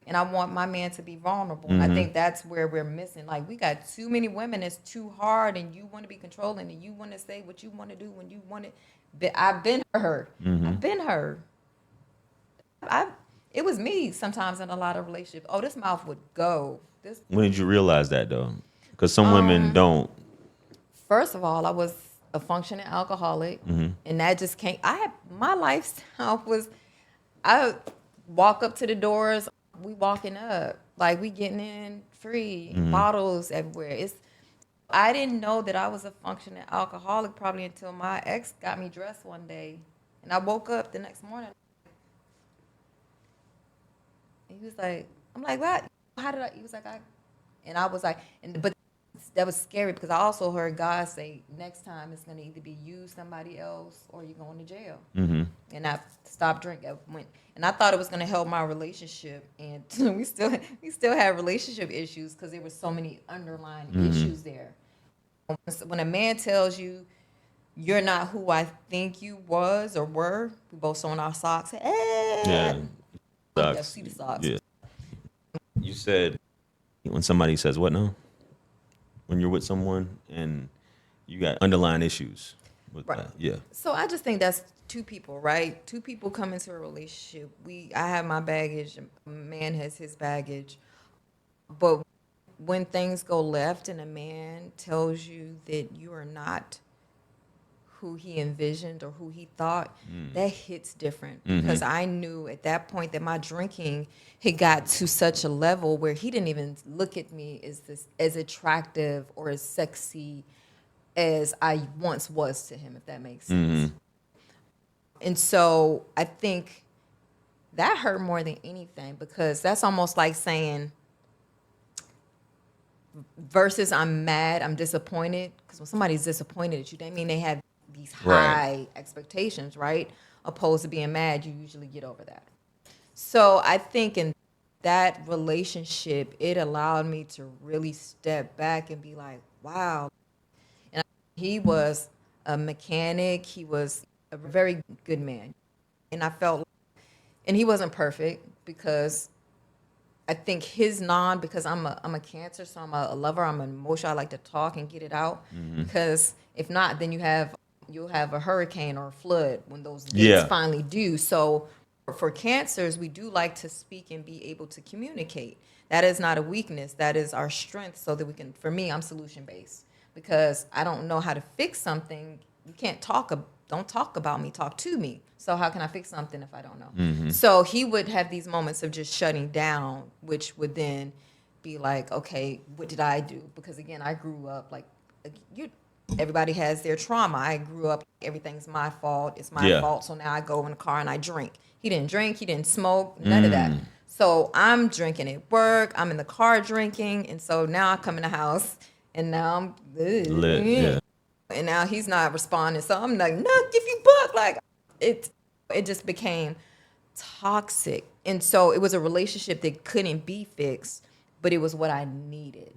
And I want my man to be vulnerable. And I think that's where we're missing. Like, we got too many women. It's too hard, and you want to be controlling, and you want to say what you want to do when you want it. But I've been her. I've been her. It was me sometimes in a lot of relationships. Oh, this mouth would go. This. When did you realize that though? Because some women don't. First of all, I was a functioning alcoholic, and that just can't. My lifestyle was, I walk up to the doors, we walking up, like we getting in free, bottles everywhere. I didn't know that I was a functioning alcoholic probably until my ex got me dressed one day, and I woke up the next morning. And he was like, I'm like, what? How did I? He was like, and I was like, but that was scary because I also heard God say, next time it's going to either be you, somebody else, or you're going to jail. And I stopped drinking. And I thought it was going to help my relationship. And we still have relationship issues because there were so many underlying issues there. When a man tells you, you're not who I think you was or were, we both sew on our socks. Hey, Yeah. yeah, see the socks. Yeah. You said when somebody says what now? When you're with someone and you got underlying issues with Right. that. Yeah. So I just think that's two people, right? Two people come into a relationship. I have my baggage, a man has his baggage. But when things go left and a man tells you that you are not who he envisioned or who he thought, that hits different. Because I knew at that point that my drinking had got to such a level where he didn't even look at me as attractive or as sexy as I once was to him, if that makes sense. And so I think that hurt more than anything because that's almost like saying, versus I'm mad, I'm disappointed. Because when somebody's disappointed at you, they mean they have these high expectations, right? Opposed to being mad, you usually get over that. So I think in that relationship, it allowed me to really step back and be like, wow. And he was a mechanic. He was a very good man. And I felt, and he wasn't perfect because I think because I'm a Cancer, so I'm a lover, I'm an emotional, I like to talk and get it out. Because if not, then you'll have a hurricane or a flood when those dates finally do. So for Cancers, we do like to speak and be able to communicate. That is not a weakness. That is our strength so that we can, for me, I'm solution-based. Because I don't know how to fix something. You can't don't talk about me, talk to me. So how can I fix something if I don't know? So he would have these moments of just shutting down, which would then be like, okay, what did I do? Because again, I grew up like everybody has their trauma. I grew up, everything's my fault. It's my fault. So now I go in the car and I drink. He didn't drink. He didn't smoke. None of that. So I'm drinking at work. I'm in the car drinking. And so now I come in the house and now I'm Lit. Yeah. and now he's not responding. So I'm like, no, give you book. Like it just became toxic. And so it was a relationship that couldn't be fixed, but it was what I needed.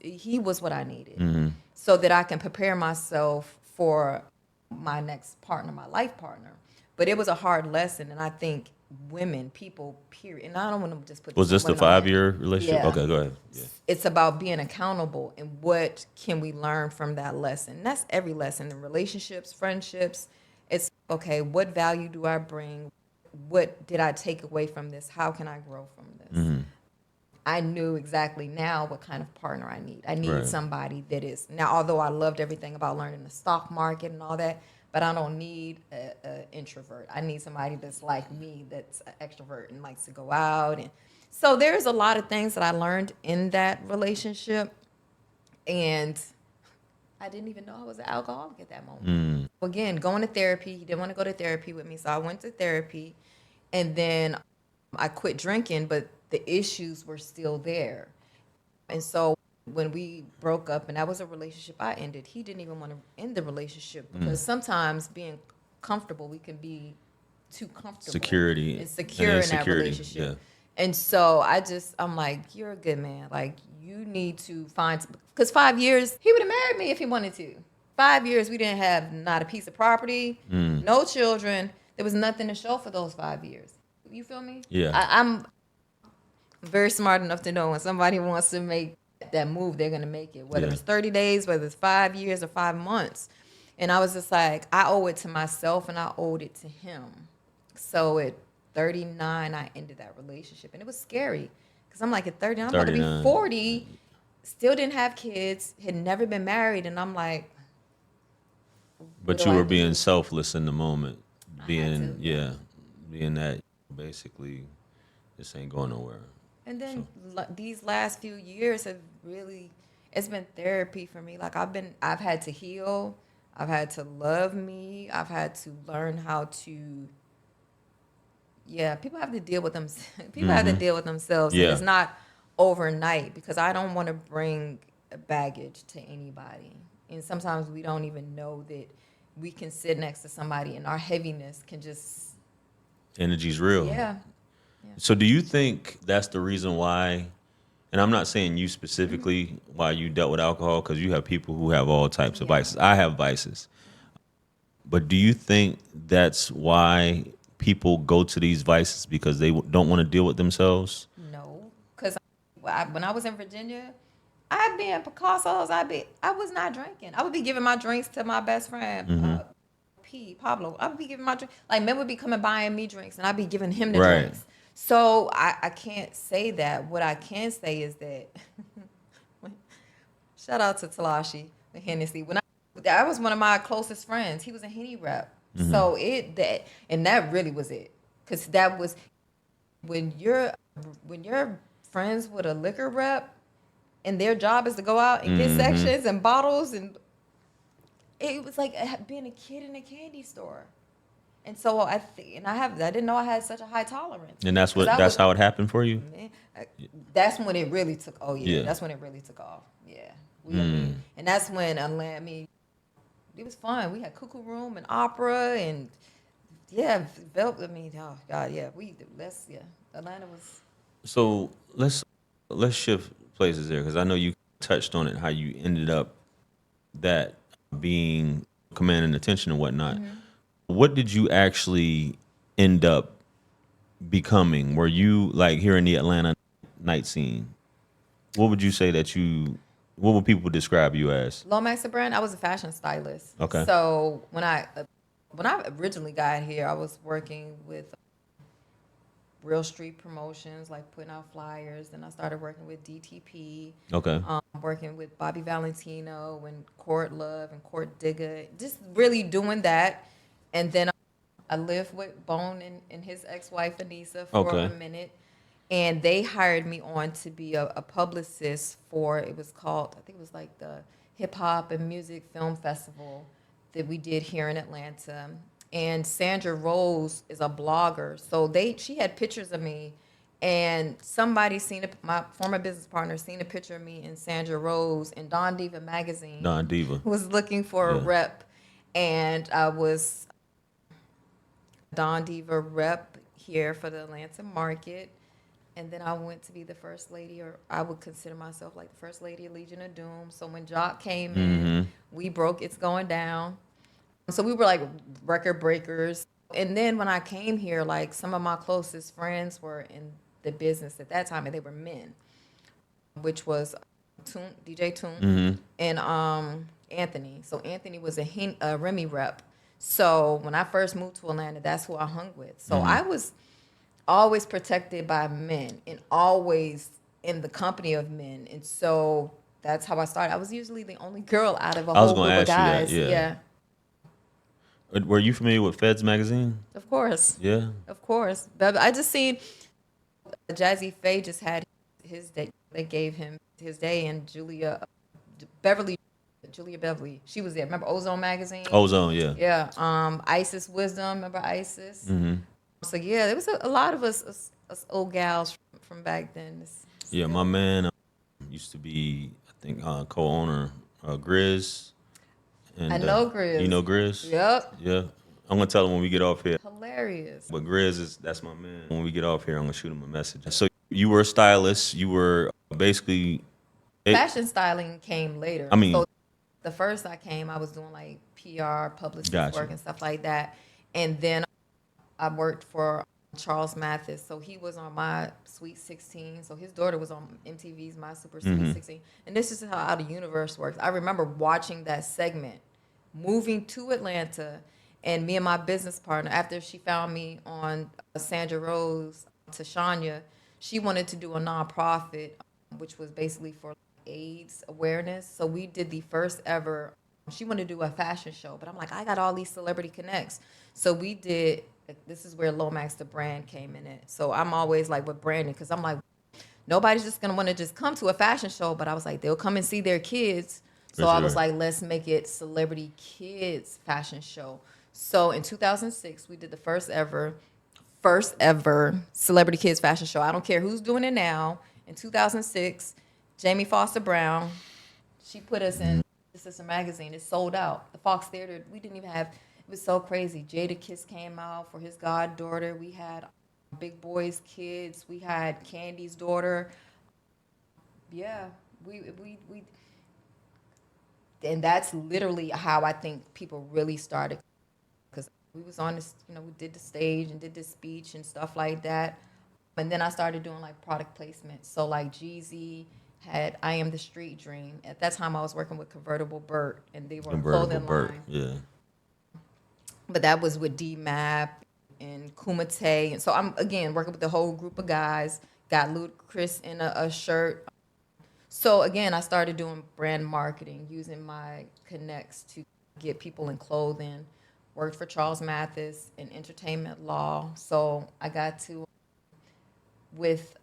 He was what I needed so that I can prepare myself for my next partner, my life partner. But it was a hard lesson. And I think women, people, period. And I don't want to just put Was this the 5-year relationship? Yeah. Okay, go ahead. Yeah. It's about being accountable and what can we learn from that lesson. And that's every lesson in relationships, friendships. It's okay, what value do I bring? what did I take away from this? How can I grow from this? I knew exactly now what kind of partner I need. I need Right. somebody that is now. Although I loved everything about learning the stock market and all that, but I don't need a introvert. I need somebody that's like me, that's an extrovert and likes to go out. And so there's a lot of things that I learned in that relationship, and I didn't even know I was an alcoholic at that moment. Again, going to therapy. He didn't want to go to therapy with me, so I went to therapy, and then I quit drinking, but the issues were still there. And so when we broke up, and that was a relationship I ended, he didn't even want to end the relationship because sometimes being comfortable, we can be too comfortable Security and and secure in that insecurity. Yeah. relationship. And so I'm like, you're a good man. Like, you need to find, because 5 years, he would have married me if he wanted to. 5 years, we didn't have not a piece of property, no children. There was nothing to show for those 5 years. You feel me? Yeah. I'm very smart enough to know when somebody wants to make that move, they're going to make it, whether Yeah. it's 30 days, whether it's 5 years or 5 months. And I was just like, I owe it to myself and I owed it to him. So at 39, I ended that relationship. And it was scary because I'm like, at 39, I'm about to be 39. 40, still didn't have kids, had never been married. And I'm like, what But do you I were do? being selfless in the moment. I had to. Being that basically this ain't going nowhere. And then So these last few years have really, it's been therapy for me. Like I've had to heal. I've had to love me. I've had to learn how to, yeah, people have to deal with them. People have to deal with themselves. And Yeah. it's not overnight because I don't want to bring baggage to anybody. And sometimes we don't even know that we can sit next to somebody and our heaviness can just, Energy's real. yeah. So do you think that's the reason why, and I'm not saying you specifically why you dealt with alcohol, because you have people who have all types of Yeah. vices. I have vices. But do you think that's why people go to these vices because they don't want to deal with themselves? No, because when I was in Virginia, I'd be in Picasso's. I was not drinking. I would be giving my drinks to my best friend, Pablo. I would be giving my drink. Like, men would be coming buying me drinks, and I'd be giving him the Right. drinks. So I can't say that. What I can say is that shout out to Talashi with Hennessy. That was one of my closest friends. He was a Henny rep. So that really was it. Because that was when you're friends with a liquor rep and their job is to go out and get sections and bottles, and it was like being a kid in a candy store. And so I didn't know I had such a high tolerance. And that's how it happened for you? Man, that's when it really took. Oh yeah, Yeah. that's when it really took off. Yeah, and that's when it was fun. We had Cuckoo Room and opera and yeah, oh god, yeah, Atlanta was. So let's shift places there because I know you touched on it, how you ended up that being commanding attention and whatnot. What did you actually end up becoming? Were you like here in the Atlanta night scene? What would you say what would people describe you as? Lomax a brand. I was a fashion stylist. Okay. So when I originally got here, I was working with Real Street Promotions, like putting out flyers. Then I started working with DTP. Okay. Working with Bobby Valentino and Court Love and Court Digger. Just really doing that. And then I lived with Bone and his ex-wife Anissa for Okay. a minute. And they hired me on to be a publicist for, it was called, I think it was like the Hip Hop and Music Film Festival that we did here in Atlanta. And Sandra Rose is a blogger. So she had pictures of me, and somebody my former business partner seen a picture of me and Sandra Rose in Don Diva magazine. Don Diva. Was looking for a Yeah. rep, and I was Don Diva rep here for the Atlanta market. And then I went to be the first lady, or I would consider myself like the first lady of Legion of Doom. So when Jock came in, we broke It's Going Down. So we were like record breakers. And then when I came here, like some of my closest friends were in the business at that time, and they were men, which was DJ Toon and Anthony. So Anthony was a Remy rep. So when I first moved to Atlanta, that's who I hung with. So I was always protected by men and always in the company of men. And so that's how I started. I was usually the only girl out of a I was whole gonna group of ask you that. guys. Yeah. Yeah, Were you familiar with Feds magazine? of course. Yeah. Of course. But I just seen Jazzy Faye just had his day. They gave him his day, and Beverly, Julia Beverly, she was there. Remember Ozone magazine? Ozone. Yeah. Yeah. Isis Wisdom. Remember Isis? So yeah, there was a lot of us old gals from back then. Yeah. My man used to be, I think, co-owner Grizz, I and know you Grizz. know Grizz. Yep. Yeah. I'm gonna tell him when we get off here. Hilarious. But that's my man. When we get off here, I'm gonna shoot him a message. So you were a stylist. You were basically. Fashion styling came later. I mean, So the first I came, I was doing like PR, publicist Gotcha. work and stuff like that. And then I worked for Charles Mathis. So he was on my Sweet 16. So his daughter was on MTV's My Super Sweet 16. And this is how the universe works. I remember watching that segment, moving to Atlanta, and me and my business partner, after she found me on Sandra Rose, Tashanya, she wanted to do a nonprofit, which was basically for AIDS awareness. So we did the first ever. She wanted to do a fashion show, but I'm like, I got all these celebrity connects. So we did. This is where Lomax the brand came in it. So I'm always like with branding, because I'm like, nobody's just gonna want to just come to a fashion show. But I was like, they'll come and see their kids. So For I was sure. like, let's make it celebrity kids fashion show. So in 2006, we did the first ever celebrity kids fashion show. I don't care who's doing it now. In 2006, Jamie Foster Brown, she put us in This Is a Magazine. It sold out. The Fox Theater, we didn't even have, it was so crazy. Jada Kiss came out for his goddaughter. We had Big Boy's kids. We had Candy's daughter. Yeah, we and that's literally how I think people really started, because we was on this, we did the stage and did the speech and stuff like that. And then I started doing like product placement. So like Jeezy had I Am the Street Dream. At that time I was working with Convertible Burt, and they were a Convertible clothing Burt. line. Yeah. But that was with D-Map and Kumite. And so I'm, again, working with the whole group of guys. Got Ludacris in a shirt. So, again, I started doing brand marketing, using my connects to get people in clothing. Worked for Charles Mathis in entertainment law. So I got to, with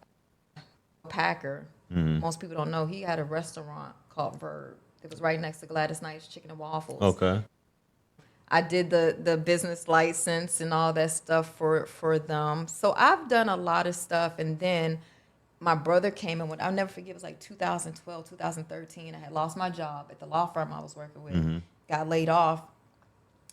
Packer. Most people don't know, he had a restaurant called Verb. It was right next to Gladys Knight's Chicken and Waffles. Okay. I did the business license and all that stuff for them. So I've done a lot of stuff. And then my brother came in, I'll never forget, it was like 2012, 2013. I had lost my job at the law firm I was working with, got laid off.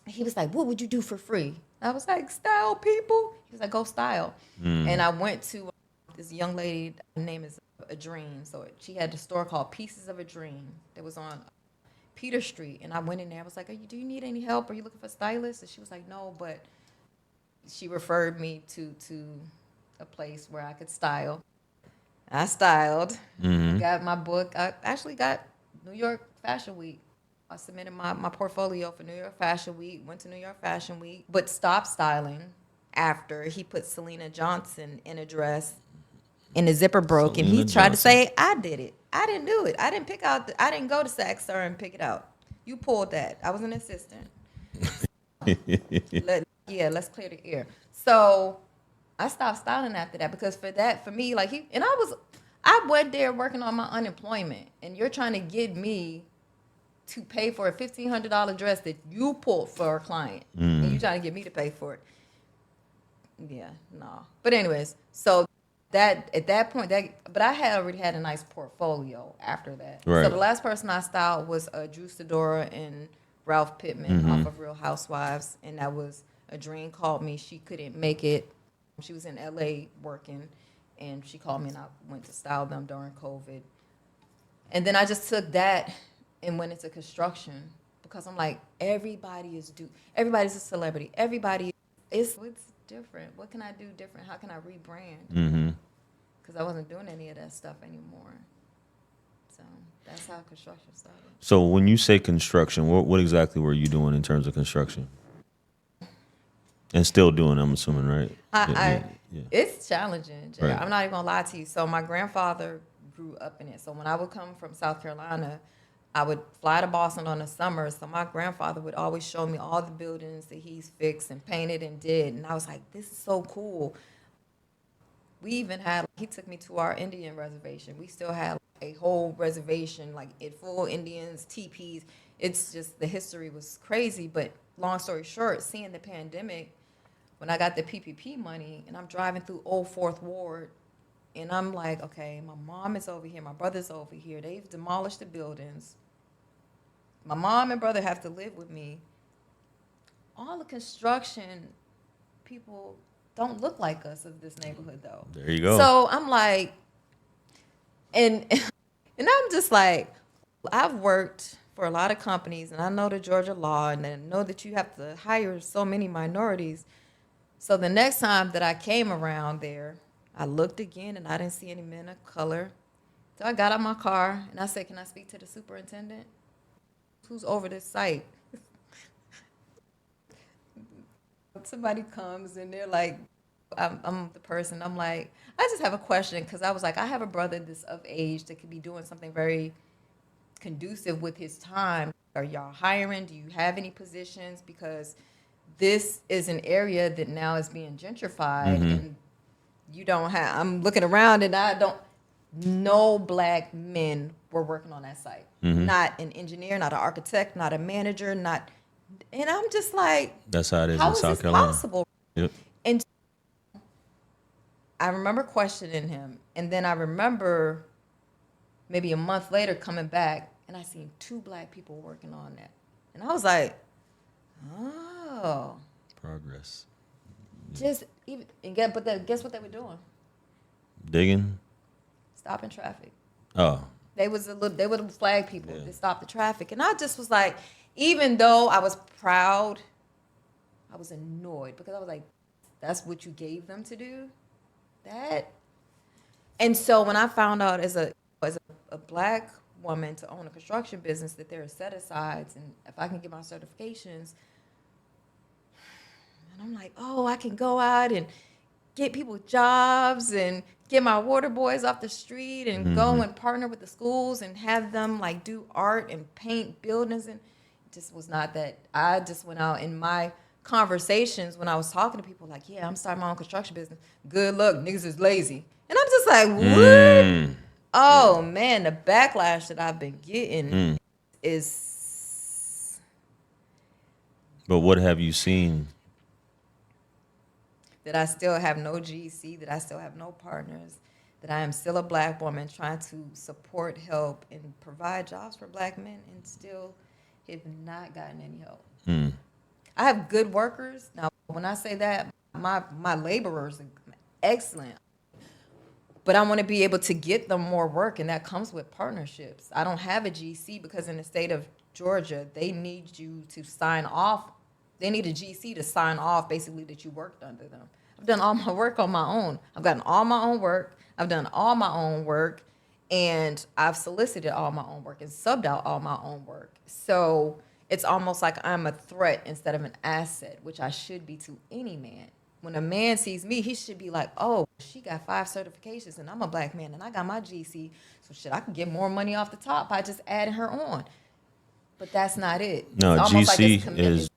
He was like, what would you do for free? I was like, style people. He was like, go style. And I went to this young lady, her name is A Dream. So she had a store called Pieces of a Dream that was on Peter Street. And I went in there. I was like, do you need any help? Are you looking for a stylist? And she was like, no, but she referred me to a place where I could style. I styled. Got my book. I actually got New York Fashion Week. I submitted my portfolio for New York Fashion Week, went to New York Fashion Week, but stopped styling after he put Selena Johnson in a dress and the zipper broke, and he Selena tried to Johnson. say, I did it. I didn't do it. I didn't pick out, I didn't go to Saks Sir and pick it out. You pulled that. I was an assistant. Let's clear the air. So I stopped styling after that, because for me, like I went there working on my unemployment, and you're trying to get me to pay for a $1,500 dress that you pulled for a client, and you trying to get me to pay for it. Yeah, no. But anyways, so that at that point, but I had already had a nice portfolio after that. Right. So the last person I styled was Drew Sidora and Ralph Pittman off of Real Housewives, and that was A Dream called me. She couldn't make it. She was in LA working, and she called me, and I went to style them during COVID. And then I just took that and went into construction, because I'm like, everybody's a celebrity. It's different. What can I do different? How can I rebrand? Because I wasn't doing any of that stuff anymore. So that's how construction started. So when you say construction, what exactly were you doing in terms of construction? And still doing, I'm assuming, right? Yeah. It's challenging, Jay. Right. I'm not even gonna lie to you. So my grandfather grew up in it. So when I would come from South Carolina, I would fly to Boston on the summer. So my grandfather would always show me all the buildings that he's fixed and painted and did. And I was like, this is so cool. We even had, he took me to our Indian reservation. We still had a whole reservation, like it full Indians, teepees. It's just, the history was crazy. But long story short, seeing the pandemic, when I got the PPP money and I'm driving through Old Fourth Ward, and I'm like, okay, my mom is over here, my brother's over here. They've demolished the buildings. My mom and brother have to live with me. All the construction people don't look like us of this neighborhood, though. There you go. So I'm like, and and I'm just like, I've worked for a lot of companies, and I know the Georgia law, and I know that you have to hire so many minorities. So the next time that I came around there, I looked again, and I didn't see any men of color. So I got out my car, and I said, can I speak to the superintendent? Who's over this site? Somebody comes, and they're like, I'm the person. I'm like, I just have a question, because I was like, I have a brother that's of age that could be doing something very conducive with his time. Are y'all hiring? Do you have any positions? Because this is an area that now is being gentrified, and you don't have, I'm looking around, and I don't, no black men were working on that site. Not an engineer, not an architect, not a manager, not, and I'm just like, That's how it is how in is South this Carolina. possible? Yep. And I remember questioning him, and then I remember maybe a month later coming back, and I seen 2 black people working on that, and I was like, oh, Progress. just even, and guess what they were doing? Digging. Stopping traffic. Oh. They were the flag people that stopped the traffic, and I just was like, even though I was proud, I was annoyed, because I was like, that's what you gave them to do, that. And so when I found out as a black woman to own a construction business that there are set asides, and if I can get my certifications, and I'm like, oh, I can go out and get people jobs and get my water boys off the street and go and partner with the schools and have them like do art and paint buildings. And it just was not that. I just went out in my conversations when I was talking to people like, yeah, I'm starting my own construction business. Good luck, niggas is lazy. And I'm just like, what? Oh man, the backlash that I've been getting is, But what have you seen? that I still have no GC, that I still have no partners, that I am still a black woman trying to support, help, and provide jobs for black men, and still have not gotten any help. I have good workers. Now, when I say that, my laborers are excellent, but I want to be able to get them more work, and that comes with partnerships. I don't have a GC because in the state of Georgia, they need you to sign off. They need a GC to sign off, basically, that you worked under them. I've done all my work on my own. I've gotten all my own work. I've done all my own work, and I've solicited all my own work and subbed out all my own work. So it's almost like I'm a threat instead of an asset, which I should be to any man. When a man sees me, he should be like, oh, she got 5 certifications, and I'm a black man, and I got my GC, so shit, I can get more money off the top by just adding her on. But that's not it. No, it's almost like GC it's commitment. is,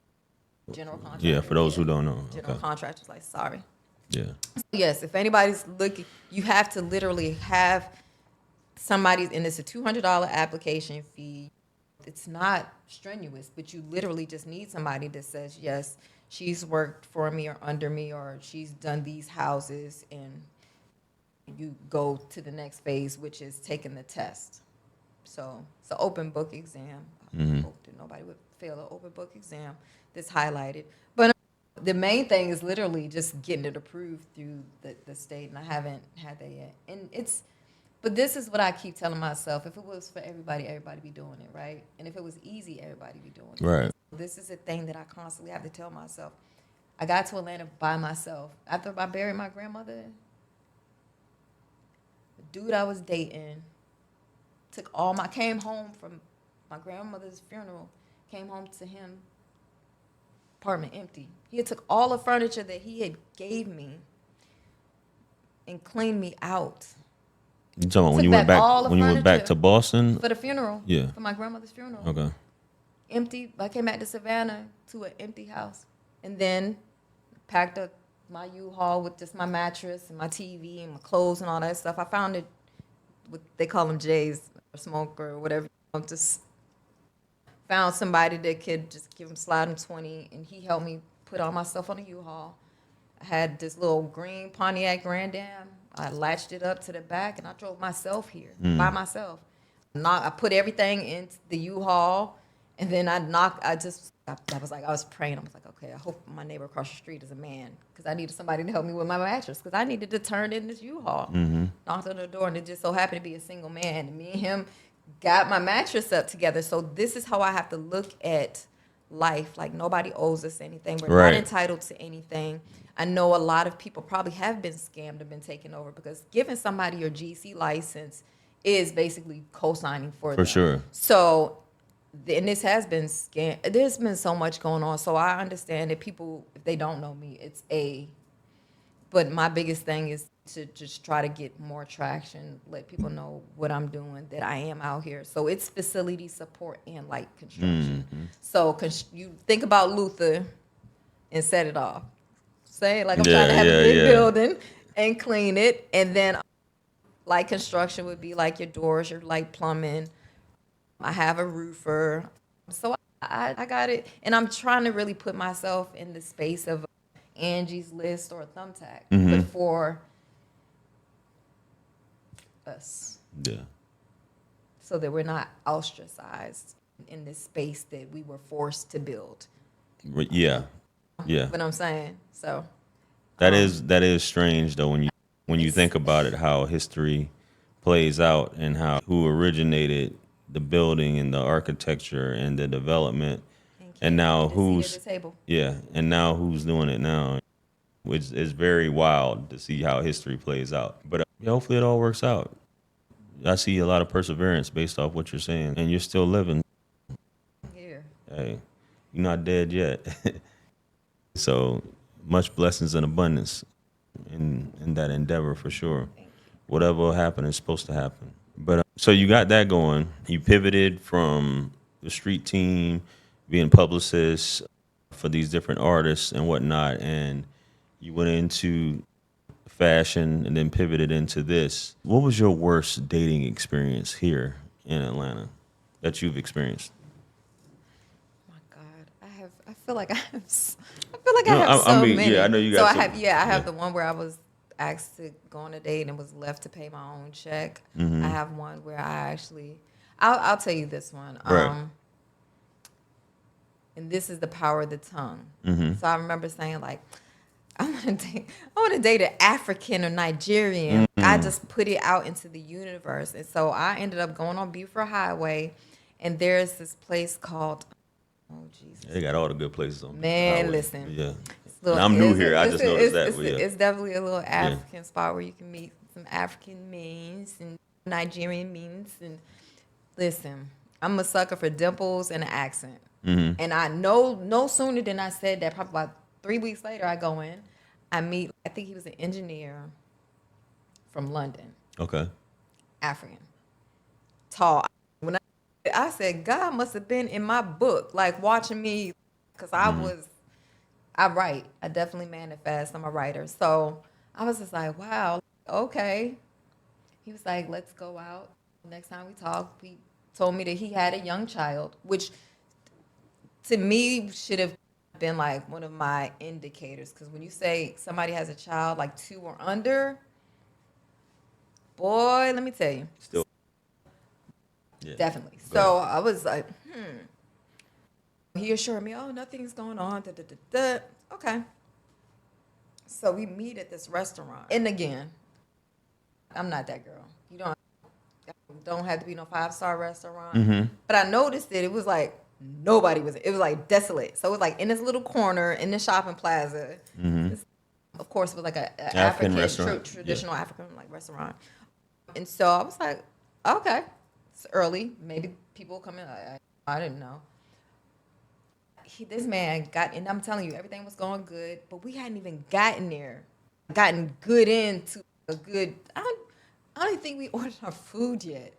General contractor. yeah, for those who don't know. General Okay. contractor's like, sorry. Yeah. Yes, if anybody's looking, you have to literally have somebody, and it's a $200 application fee. It's not strenuous, but you literally just need somebody that says, yes, she's worked for me or under me, or she's done these houses, and you go to the next phase, which is taking the test. So it's an open book exam. I hope that nobody would fail an open book exam that's highlighted. But the main thing is literally just getting it approved through the state, and I haven't had that yet. And but this is what I keep telling myself. If it was for everybody be doing it, right? And if it was easy, everybody be doing it. Right. This is a thing that I constantly have to tell myself. I got to Atlanta by myself. After I buried my grandmother, the dude I was dating came home from my grandmother's funeral, came home to him apartment empty. He had took all the furniture that he had gave me and cleaned me out. You talking about Took back all the when you went back furniture to Boston? for the funeral. Yeah. For my grandmother's funeral. Okay. Empty. I came back to Savannah to an empty house, and then packed up my U-Haul with just my mattress and my TV and my clothes and all that stuff. I found it. They call them J's or smoker or whatever. Just found somebody that could just give him slide him 20, and he helped me put all my stuff on a U-Haul. I had this little green Pontiac Grand Am. I latched it up to the back, and I drove myself here by myself. I put everything into the U-Haul, and then I was praying. I was like, okay, I hope my neighbor across the street is a man, because I needed somebody to help me with my mattress, because I needed to turn in this U-Haul. Knocked on the door, and it just so happened to be a single man. And me and him got my mattress up together. So this is how I have to look at life. Like, nobody owes us anything. We're Right. not entitled to anything. I know a lot of people probably have been scammed or been taken over, because giving somebody your GC license is basically co-signing for them. For sure. So, and this has been scam. There's been so much going on. So I understand that people, if they don't know me, but my biggest thing is to just try to get more traction, let people know what I'm doing, that I am out here. So it's facility support and light construction. So you think about Luther and set it off. Say, like, I'm trying to have a big building and clean it. And then light construction would be like your doors, your light plumbing. I have a roofer. So I got it. And I'm trying to really put myself in the space of Angie's List or a Thumbtack, but for us. Yeah. So that we're not ostracized in this space that we were forced to build. Yeah. Yeah. What I'm saying. So that is strange though, when you think about it, how history plays out and who originated the building and the architecture and the development, and now who's doing it now, which is very wild to see how history plays out. But hopefully it all works out. I see a lot of perseverance based off what you're saying, and you're still living. here. Hey, you're not dead yet. So much blessings and abundance in that endeavor for sure. Whatever will happen is supposed to happen. But so you got that going. You pivoted from the street team, being publicist for these different artists and whatnot, and you went into fashion and then pivoted into this. What was your worst dating experience here in Atlanta that you've experienced? My God, I feel like I have so many. Yeah, I know you got some. I have the one where I was asked to go on a date and was left to pay my own check. I have one where I'll tell you this one. Right. And this is the power of the tongue. So I remember saying, like, I want to date an African or Nigerian. I just put it out into the universe. And so I ended up going on Buford Highway, and there's this place called, oh, Jesus. They got all the good places on. Man, listen. Yeah. And I'm new here. I just noticed that. It's definitely a little African spot where you can meet some African means and Nigerian means. And listen, I'm a sucker for dimples and an accent. And I know no sooner than I said that, probably about 3 weeks later, I go in. I meet, I think he was an engineer from London. Okay. African. Tall. When I said, God must have been in my book, like watching me, because I write. I definitely manifest. I'm a writer. So I was just like, wow, okay. He was like, let's go out. Next time we talk, he told me that he had a young child, which to me should have been like one of my indicators. Because when you say somebody has a child like 2 or under, boy, let me tell you. Still. Yeah. Definitely. So I was like, He assured me, oh, nothing's going on. Da, da, da, da. Okay. So we meet at this restaurant. And again, I'm not that girl. You don't have to be no 5-star restaurant. But I noticed that it was like nobody was. It was like desolate. So it was like in this little corner in the shopping plaza. Of course, it was like a African restaurant, traditional African like restaurant. And so I was like, okay, it's early. Maybe people will come in. I didn't know. this man got, and I'm telling you, everything was going good, but we hadn't even gotten good into a good. I don't even think we ordered our food yet.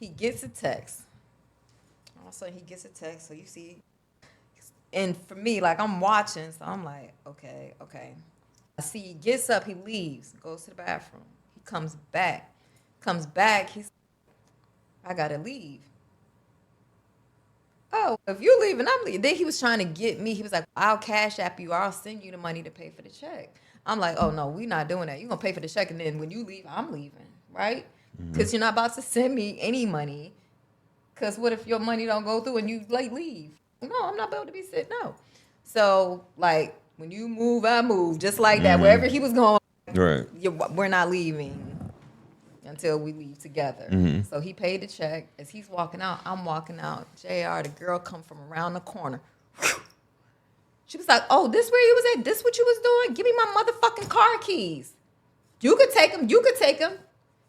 He gets a text. All of a sudden, he gets a text. So you see, and for me, like I'm watching, so I'm like, okay. I see he gets up, he leaves, goes to the bathroom. He comes back. He's, I gotta leave. Oh, if you leaving, I'm leaving. Then he was trying to get me. He was like, I'll cash app you. I'll send you the money to pay for the check. I'm like, oh no, we not doing that. You're gonna pay for the check, and then when you leave, I'm leaving, right? Because you're not about to send me any money. Because what if your money don't go through and you like leave? No, I'm not able to be sick. No. So like when you move, I move, just like that. Wherever he was going, Right. we're not leaving until we leave together. So he paid the check. As he's walking out, I'm walking out. JR, the girl come from around the corner. She was like, oh, this where you was at? This what you was doing? Give me my motherfucking car keys. You could take them.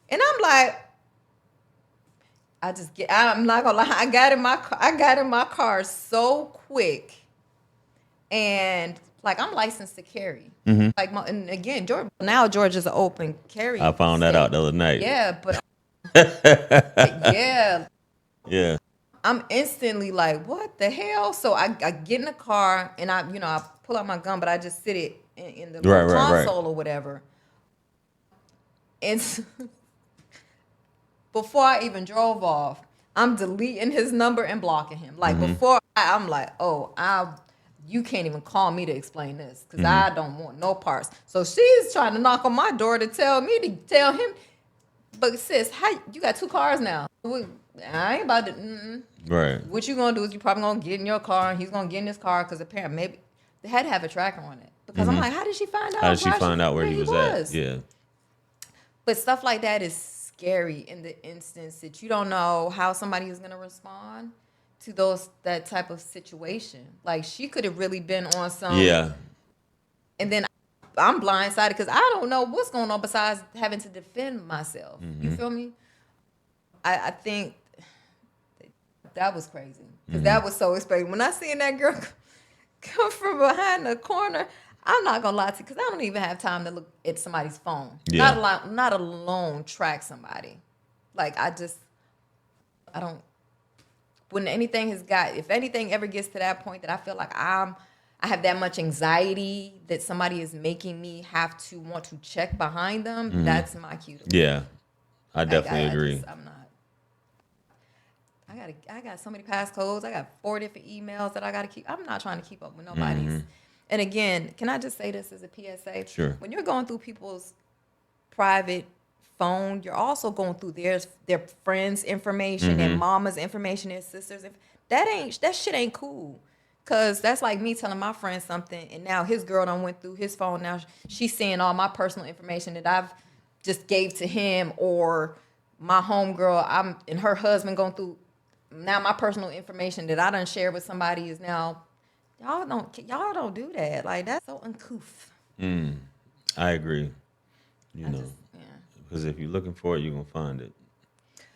And I'm like, I'm not gonna lie, I got in my car so quick. And like I'm licensed to carry. Like and again, Georgia's an open carry. I found that out the other night. Yeah, but yeah. Yeah. I'm instantly like, what the hell? So I get in the car and I pull out my gun, but I just sit it in the console or whatever. And before I even drove off, I'm deleting his number and blocking him. Like before, I'm like, you can't even call me to explain this because I don't want no parts. So she's trying to knock on my door to tell him. But sis, you got 2 cars now? I ain't about to. Right. What you gonna do is you probably gonna get in your car and he's gonna get in his car because apparently maybe they had to have a tracker on it. Because I'm like, how did she find out? How did she find out where he was at? Yeah. But stuff like that is scary in the instance that you don't know how somebody is gonna respond to that type of situation. Like she could have really been on some. Yeah. And then I'm blindsided because I don't know what's going on besides having to defend myself. You feel me? I think that was crazy because that was so expected. When I seen that girl come from behind the corner, I'm not gonna lie to you because I don't even have time to look at somebody's phone. Yeah. Not alone track somebody. Like I don't. When if anything ever gets to that point that I feel like I have that much anxiety that somebody is making me have to want to check behind them, that's my cue. Yeah, I definitely agree. I'm not. I got so many passcodes. I got 4 different emails that I got to keep. I'm not trying to keep up with nobody's. And again, can I just say this as a PSA? Sure. When you're going through people's private phone, you're also going through their friends' information, their mama's information, their sisters. That shit ain't cool. Cause that's like me telling my friend something, and now his girl done went through his phone. Now she's seeing all my personal information that I've just gave to him, or my homegirl, and her husband going through. Now my personal information that I done share with somebody is now, y'all don't do that. Like that's so uncouth. I agree. Because if you're looking for it, you're gonna find it.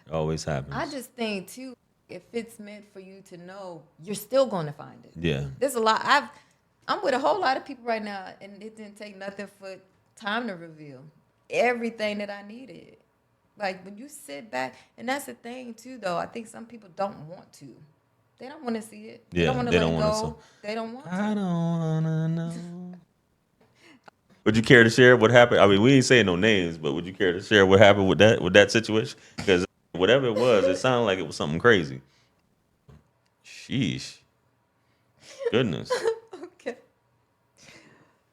It always happens. I just think too, if it's meant for you to know, you're still gonna find it. Yeah. There's a lot. I'm with a whole lot of people right now, and it didn't take nothing for time to reveal everything that I needed. Like when you sit back, and that's the thing too, though. I think some people don't want to. They don't want to see it. They don't want to let it go. They don't want to. I don't wanna know. Would you care to share what happened? I mean, we ain't saying no names, but would you care to share what happened with that situation? Because whatever it was, it sounded like it was something crazy. Sheesh. Goodness.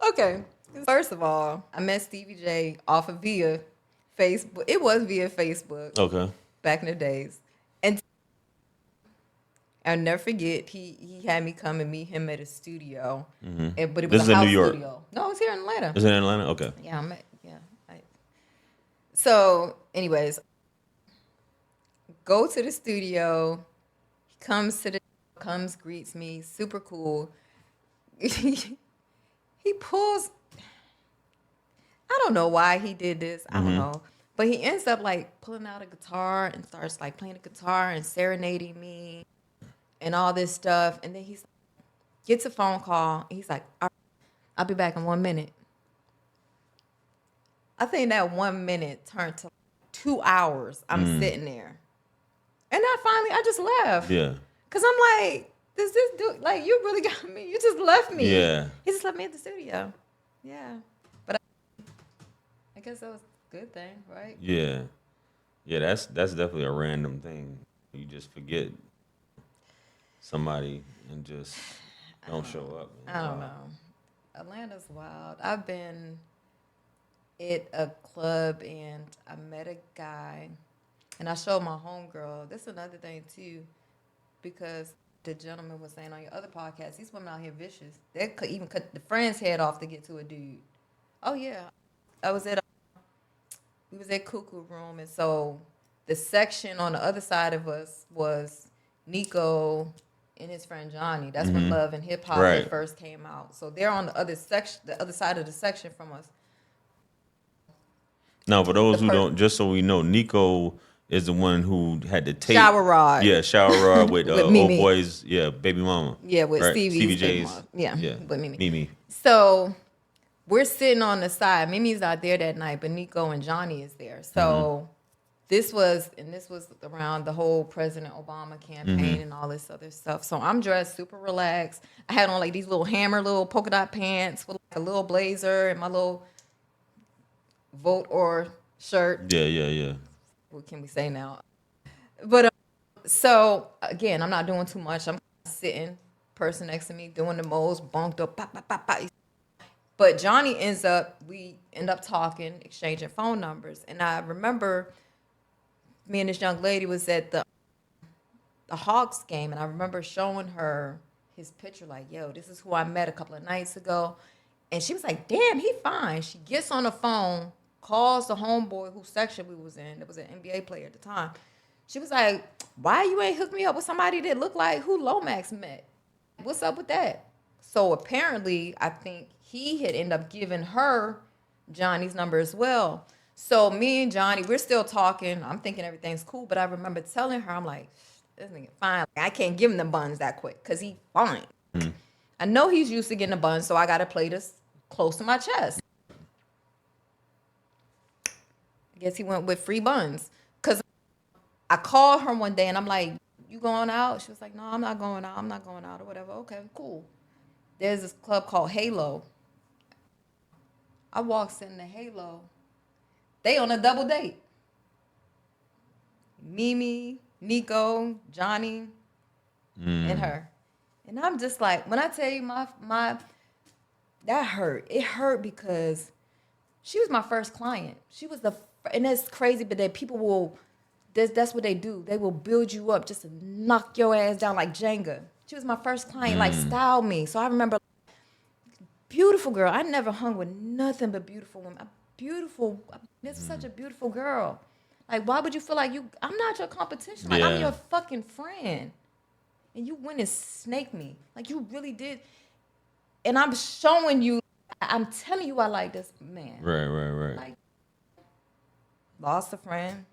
Okay. First of all, I met Stevie J off of via Facebook. It was via Facebook. Okay. Back in the days. And I'll never forget, he had me come and meet him at a studio. But it was This is a in house New York. studio. No, it's here in Atlanta. Is it in Atlanta? Okay. Yeah, So, anyways, go to the studio. He comes, greets me, super cool. He pulls. I don't know why he did this. I don't know. But he ends up like pulling out a guitar and starts like playing the guitar and serenading me and all this stuff. And then he's Gets a phone call. He's like, "All right, I'll be back in 1 minute." I think that 1 minute turned to 2 hours. I'm sitting there. And I just left. Yeah. Cause I'm like, does this dude, like, you really got me? You just left me. Yeah. He just left me at the studio. Yeah. But I guess that was a good thing, right? Yeah. Yeah, that's definitely a random thing. You just forget somebody and just don't show up. I don't know. Atlanta's wild. I've been at a club and I met a guy and I showed my homegirl. That's another thing too, because the gentleman was saying on your other podcast, these women out here vicious. They could even cut the friend's head off to get to a dude. Oh yeah. I was at we was at Cuckoo Room, and so the section on the other side of us was Nico and his friend Johnny. That's when Love and Hip Hop Right. had first came out. So they're on the other section, the other side of the section from us. Now, for those who per- don't, just so we know, Nico is the one who had the tape. Shower Rod. Yeah, Shower Rod with, With old Mimi. boys. Yeah, baby mama. Yeah, with right? Stevie J's. Mom. Yeah, Yeah. with Mimi. Mimi. So we're sitting on the side. Mimi's not there that night, but Nico and Johnny is there. So this was around the whole President Obama campaign and all this other stuff. So I'm dressed super relaxed. I had on like these little hammer, little polka dot pants with like a little blazer and my little vote or shirt. Yeah. What can we say now? But so again, I'm not doing too much. I'm sitting, person next to me doing the most, bunked up, pop, pop, pop, pop. But Johnny we end up talking, exchanging phone numbers. And I remember me and this young lady was at the Hawks game, and I remember showing her his picture, like, yo, this is who I met a couple of nights ago. And she was like, damn, he fine. She gets on the phone, calls the homeboy whose section we was in. It was an NBA player at the time. She was like, why you ain't hooked me up with somebody that looked like who Lomax met? What's up with that? So apparently, I think he had ended up giving her Johnny's number as well. So me and Johnny, we're still talking. I'm thinking everything's cool, but I remember telling her, I'm like, this nigga fine. I can't give him the buns that quick because he fine. I know he's used to getting the buns, so I got to play this close to my chest. I guess he went with free buns. Because I called her one day, and I'm like, you going out? She was like, no, I'm not going out. I'm not going out or whatever. Okay, cool. There's this club called Halo. I walks in the Halo. They on a double date. Mimi, Nico, Johnny, and her. And I'm just like, when I tell you my that hurt. It hurt because she was my first client. She was and that's crazy, but that people will, that's what they do. They will build you up just to knock your ass down like Jenga. She was my first client, like styled me. So I remember, beautiful girl. I never hung with nothing but beautiful women. This is such a beautiful girl. Like, why would you feel like I'm not your competition. Like, I'm your fucking friend. And you went and snaked me. Like, you really did. And I'm showing you, I'm telling you I like this man. Right. Like, lost a friend.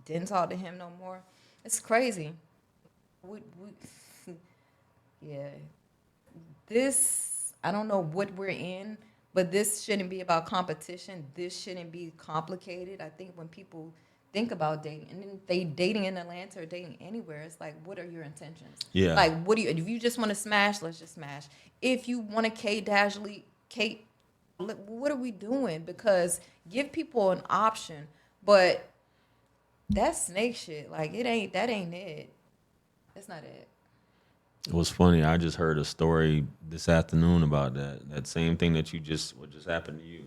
Didn't talk to him no more. It's crazy. Yeah. This, I don't know what we're in, but this shouldn't be about competition. This shouldn't be complicated. I think when people think about dating, and then they dating in Atlanta or dating anywhere, it's like, what are your intentions? Yeah. Like, if you just want to smash, let's just smash. If you want to Kate, what are we doing? Because give people an option, but that snake shit, like, that ain't it. That's not it. It was funny. I just heard a story this afternoon about that same thing that what just happened to you.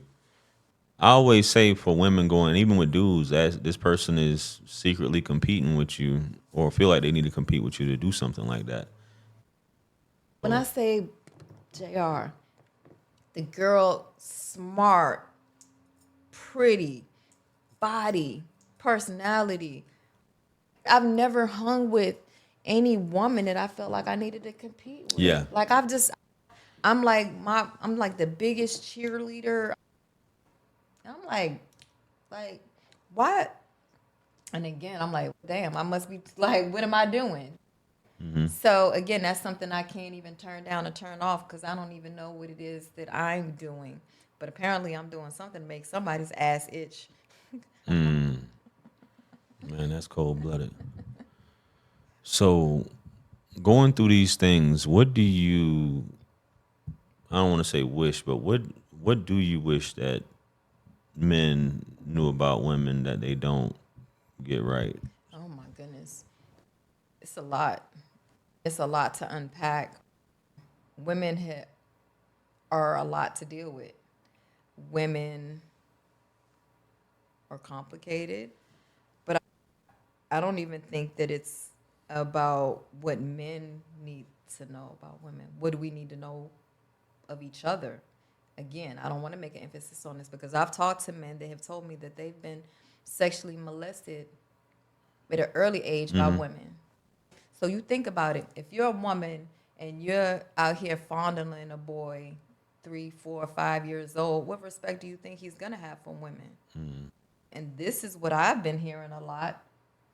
I always say for women going, even with dudes, that this person is secretly competing with you or feel like they need to compete with you to do something like that. When I say JR, the girl, smart, pretty, body, personality. I've never hung with any woman that I felt like I needed to compete with. Yeah. Like, I'm like the biggest cheerleader. I'm like, what? And again, I'm like, damn, I must be like, what am I doing? So again, that's something I can't even turn down or turn off because I don't even know what it is that I'm doing. But apparently, I'm doing something to make somebody's ass itch. Man, that's cold blooded. So, going through these things, what do you? I don't want to say wish, but what do you wish that men knew about women that they don't get right? Oh my goodness, it's a lot. It's a lot to unpack. Women are a lot to deal with. Women are complicated, but I don't even think that it's about what men need to know about women. What do we need to know of each other? Again, I don't want to make an emphasis on this because I've talked to men that have told me that they've been sexually molested at an early age by women. So you think about it. If you're a woman and you're out here fondling a boy 3, 4, 5 years old, what respect do you think he's gonna have from women? And this is what I've been hearing a lot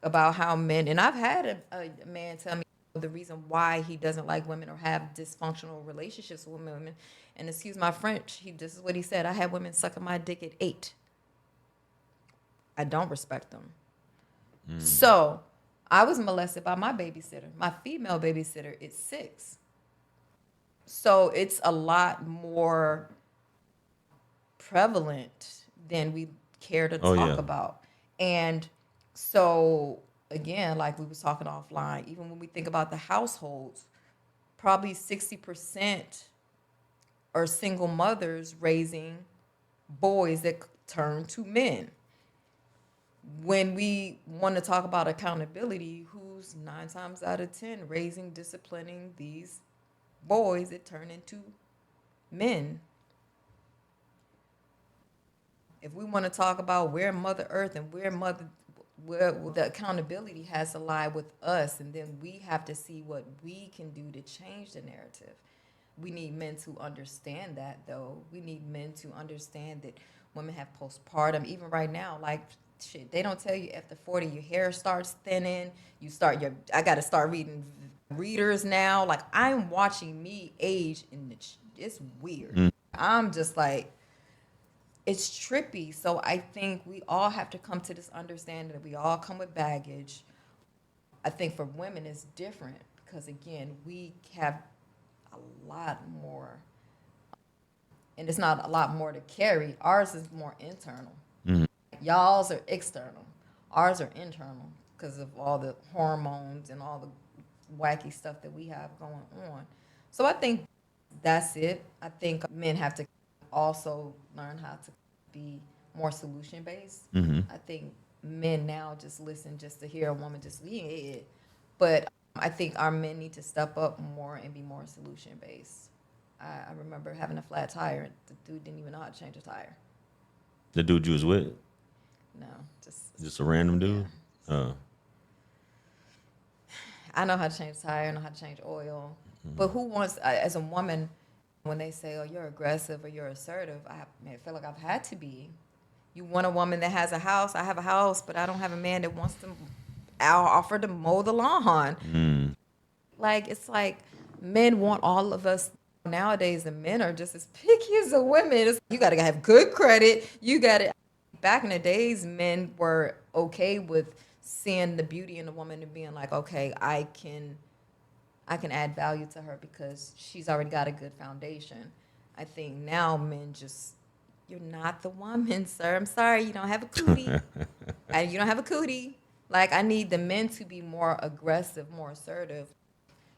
about how men, and I've had a man tell me the reason why he doesn't like women or have dysfunctional relationships with women. And excuse my French, this is what he said: I had women sucking my dick at 8. I don't respect them. So I was molested by my babysitter, my female babysitter at 6. So it's a lot more prevalent than we care to Oh talk yeah. about. And so again, like we was talking offline, even when we think about the households, probably 60% are single mothers raising boys that turn to men. When we want to talk about accountability, who's 9 times out of 10 raising, disciplining these boys that turn into men? If we want to talk about where Mother Earth and where the accountability has to lie with us, and then we have to see what we can do to change the narrative. We need men to understand that, though. We need men to understand that women have postpartum. Even right now, like shit, they don't tell you after 40 your hair starts thinning. I got to start reading readers now. Like I'm watching me age, and it's weird. I'm just like, it's trippy. So I think we all have to come to this understanding that we all come with baggage. I think for women it's different because again, we have a lot more, and it's not a lot more to carry. Ours is more internal. Y'all's are external. Ours are internal because of all the hormones and all the wacky stuff that we have going on. So I think that's it. I think men have to also learn how to be more solution based. I think men now just listen just to hear a woman just yeah. But I think our men need to step up more and be more solution based. I remember having a flat tire and the dude didn't even know how to change a tire. The dude you was with, No, just a random dude. I know how to change a tire, I know how to change oil. But who wants, as a woman, when they say, oh, you're aggressive or you're assertive, I feel like I've had to be. You want a woman that has a house? I have a house, but I don't have a man that wants to, I'll offer to mow the lawn. Like, it's like men want all of us. Nowadays, the men are just as picky as the women. You got to have good credit. You got to. Back in the days, men were okay with seeing the beauty in a woman and being like, okay, I can add value to her because she's already got a good foundation. I think now men just, you're not the woman, sir. I'm sorry, you don't have a cootie. You don't have a cootie. Like, I need the men to be more aggressive, more assertive.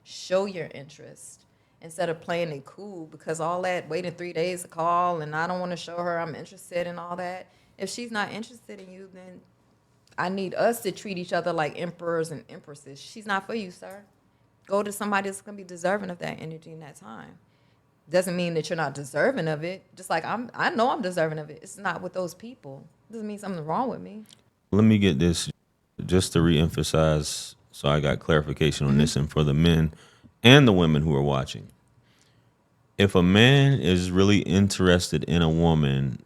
Show your interest instead of playing it cool, because all that waiting 3 days to call and I don't want to show her I'm interested and all that. If she's not interested in you, then I need us to treat each other like emperors and empresses. She's not for you, sir. Go to somebody that's going to be deserving of that energy in that time. Doesn't mean that you're not deserving of it. Just like I know I'm deserving of it. It's not with those people. Doesn't mean something's wrong with me. Let me get this just to reemphasize so I got clarification on this and for the men and the women who are watching. If a man is really interested in a woman,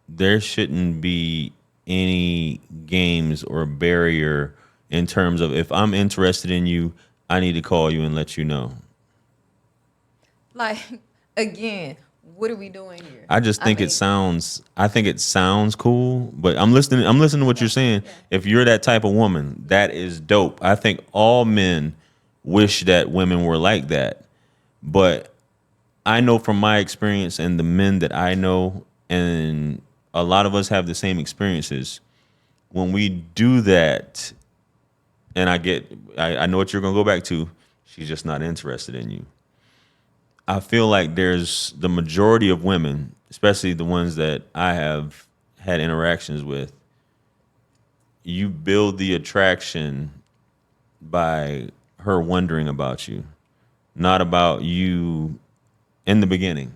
there shouldn't be any games or barrier in terms of if I'm interested in you, I need to call you and let you know. Like, again, what are we doing here? I just think I think it sounds cool, but I'm listening to what you're saying. Yeah. If you're that type of woman, that is dope. I think all men wish that women were like that. But I know from my experience and the men that I know, and a lot of us have the same experiences. When we do that, and I know what you're gonna go back to, she's just not interested in you. I feel like there's the majority of women, especially the ones that I have had interactions with, you build the attraction by her wondering about you, not about you in the beginning.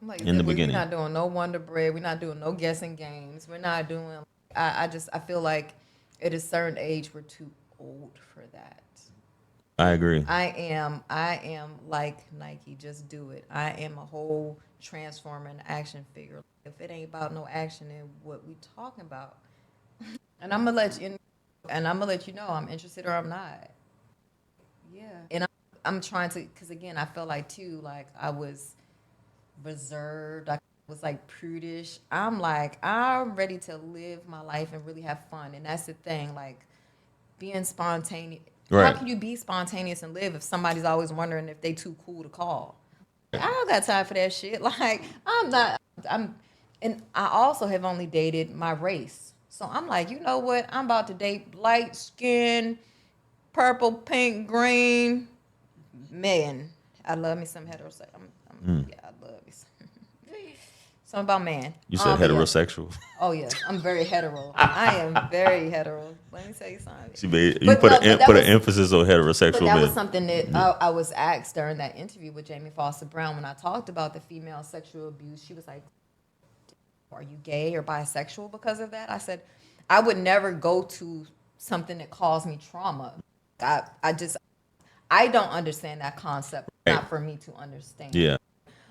I'm like, In the we're beginning. not doing no Wonder Bread. We're not doing no guessing games. We're not doing. I feel like at a certain age we're too old for that. I agree. I am like Nike. Just do it. I am a whole transformer and action figure. If it ain't about no action, then what we talking about? And I'm gonna let you. And I'm gonna let you know I'm interested or I'm not. Yeah. And I'm trying to, because again, I felt like too, like I was reserved. I was like prudish. I'm like, I'm ready to live my life and really have fun. And that's the thing, like being spontaneous. How Right. can you be spontaneous and live if somebody's always wondering if they too cool to call? I don't got time for that shit. Like, I'm not, I'm, and I also have only dated my race. So I'm like, you know what? I'm about to date light skin, purple, pink, green men. I love me some heterosexual. Yeah, I love me some. Something about man. You said But yeah. heterosexual. Oh yes, I'm very hetero. I am very hetero. Let me tell you something. You But no, but that put an was emphasis on but heterosexual that was men. something that I was asked during that interview with Jamie Foster Brown when I talked about the female sexual abuse. She was like, "Are you gay or bisexual because of that?" I said, "I would never go to something that caused me trauma. I just I don't understand that concept. It's Right. not for me to understand." Yeah.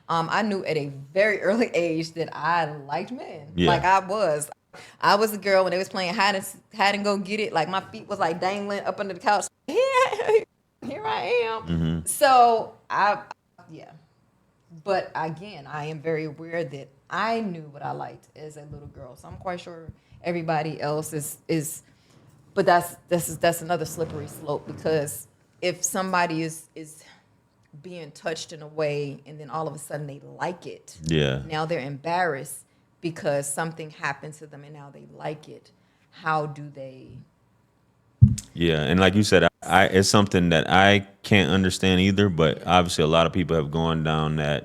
I knew at a very early age that I liked men. Yeah. Like I was a girl when they was playing hide and go get it. Like my feet was like dangling up under the couch. Here I am. So yeah. But again, I am very aware that I knew what I liked as a little girl. So I'm quite sure everybody else is. But that's another slippery slope because if somebody is being touched in a way and then all of a sudden they like it. Yeah. Now they're embarrassed because something happened to them and now they like it. How do they? Yeah, and like you said, it's something that I can't understand either. But obviously, a lot of people have gone down that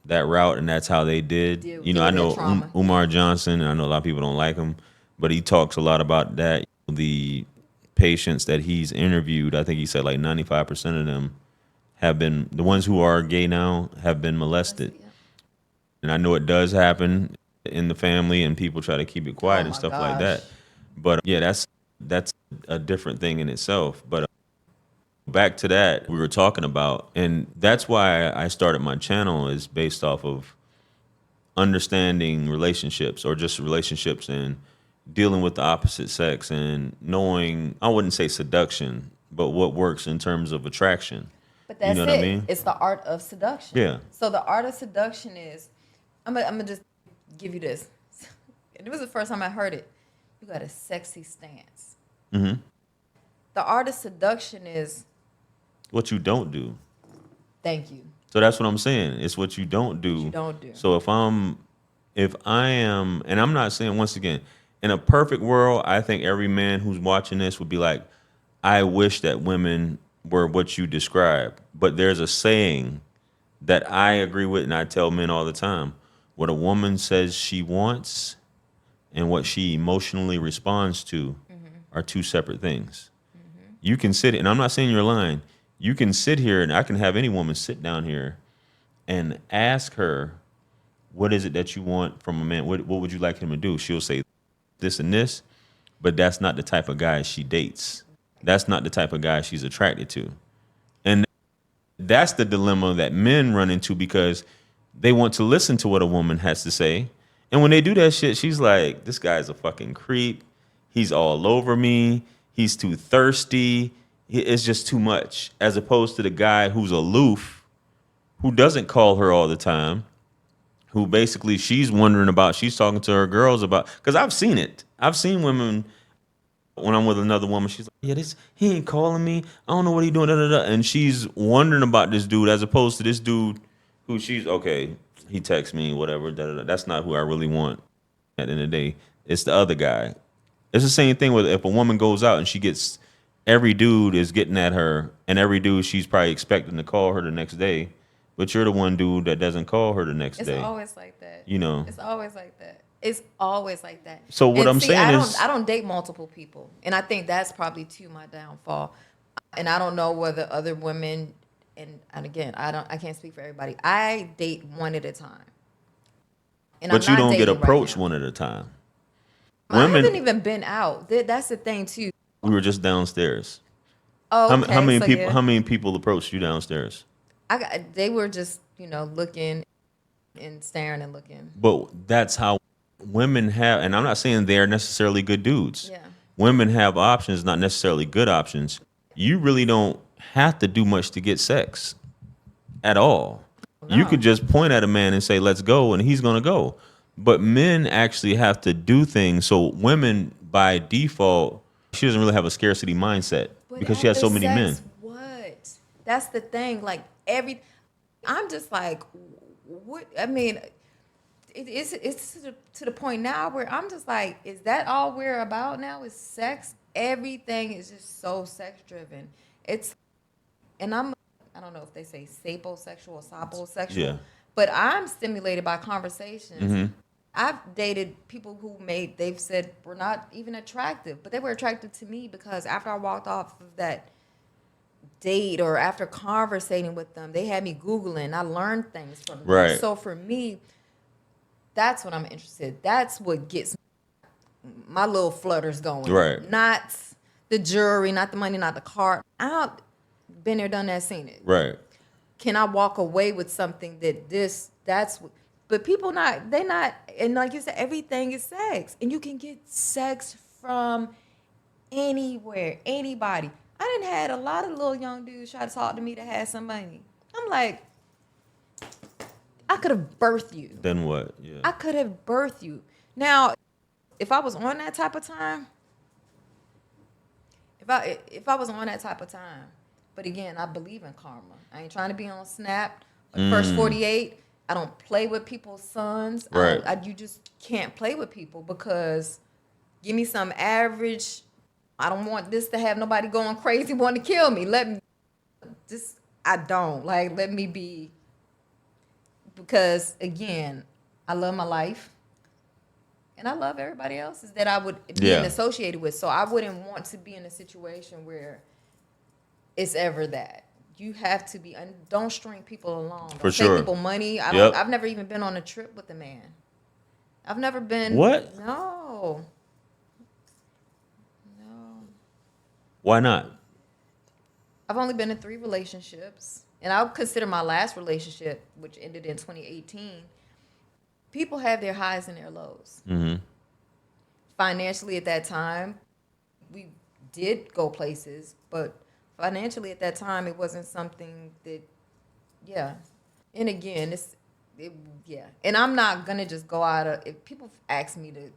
route, and that's how they did. Deal I with that know trauma. Umar Johnson, and I know a lot of people don't like him, but he talks a lot about that. The patients that he's interviewed, I think he said like 95% of them have been the ones who are gay now have been molested, and I know it does happen in the family, and people try to keep it quiet Oh and my stuff like gosh. that. But yeah, that's a different thing in itself. But back to that we were talking about, and that's why I started my channel is based off of understanding relationships or just relationships and dealing with the opposite sex and knowing, I wouldn't say seduction, but what works in terms of attraction. But You that's know what I it. mean? It's the art of seduction. Yeah. So the art of seduction is, I'm gonna just give you this. It was the first time I heard it. You got a sexy stance. Mm-hmm. The art of seduction is What you don't do. thank you. So that's what I'm saying. It's what you don't do. What you don't do. So if I am, and I'm not saying once again, in a perfect world, I think every man who's watching this would be like, I wish that women were what you describe. But there's a saying that I agree with, and I tell men all the time: what a woman says she wants and what she emotionally responds to are two separate things. You can sit, and I'm not saying you're lying. You can sit here, and I can have any woman sit down here and ask her, what is it that you want from a man? What would you like him to do? She'll say this and this, but that's not the type of guy she dates. That's not the type of guy she's attracted to. And that's the dilemma that men run into because they want to listen to what a woman has to say. And when they do that shit, she's like, this guy's a fucking creep. He's all over me. He's too thirsty. it's just too much. As opposed to the guy who's aloof, who doesn't call her all the time, who basically she's talking to her girls about, because I've seen it. I've seen women when I'm with another woman, she's like, yeah, he ain't calling me. I don't know what he doing, da, da, da. And she's wondering about this dude as opposed to this dude who she's, okay, he texts me, whatever, da, da, da. That's not who I really want at the end of the day. It's the other guy. It's the same thing with if a woman goes out and every dude is getting at her, and every dude she's probably expecting to call her the next day, but you're the one dude that doesn't call her the next day. It's always like that. You know. It's always like that. It's always like that. So what I'm saying is, I don't date multiple people, and I think that's probably my downfall. And I don't know whether other women, and again, I can't speak for everybody. I date one at a time. And but you don't get approached right one at a time. I haven't even been out. That's the thing too. We were just downstairs. Oh, okay. How many people? Yeah. How many people approached you downstairs? They were just looking and staring and looking. But that's how women have, and I'm not saying they're necessarily good dudes. Yeah. Women have options, not necessarily good options. You really don't have to do much to get sex at all. No. You could just point at a man and say, let's go, and he's going to go. But men actually have to do things. So women, by default, she doesn't really have a scarcity mindset because she has so many men. What? That's the thing. Like I'm just like, what? I mean, it's to the point now where I'm just like, is that all we're about now? Is sex? Everything is just so sex driven. And I don't know if they say saposexual or saposexual, yeah. But I'm stimulated by conversations. Mm-hmm. I've dated people they've said were not even attractive, but they were attractive to me because after I walked off of that date or after conversating with them, they had me Googling. I learned things from them. Right. So for me, that's what I'm interested. That's what gets my little flutters going. Right. Not the jewelry, not the money, not the car. I've been there, done that, seen it. Right. Can I walk away with something but people they not, and like you said, everything is sex. And you can get sex from anywhere, anybody. I done had a lot of little young dudes try to talk to me that had some money. I'm like, I could have birthed you. Then what? Yeah. I could have birthed you. Now, if I was on that type of time, if I was on that type of time, but again, I believe in karma. I ain't trying to be on Snap. First 48, I don't play with people's sons. Right. You just can't play with people because give me some average. I don't want this to have nobody going crazy wanting to kill me. Let me be. Because again, I love my life. And I love everybody else's that I would be associated with. So I wouldn't want to be in a situation where it's ever that. You have to be, and don't string people along. Don't For sure. Pay people money. I've never even been on a trip with a man. I've never been. What? No. Why not? I've only been in 3 relationships. And I would consider my last relationship, which ended in 2018. People have their highs and their lows. Mm-hmm. Financially at that time, we did go places, but financially at that time, it wasn't something that, yeah. And again, And I'm not going to just go if people ask me to,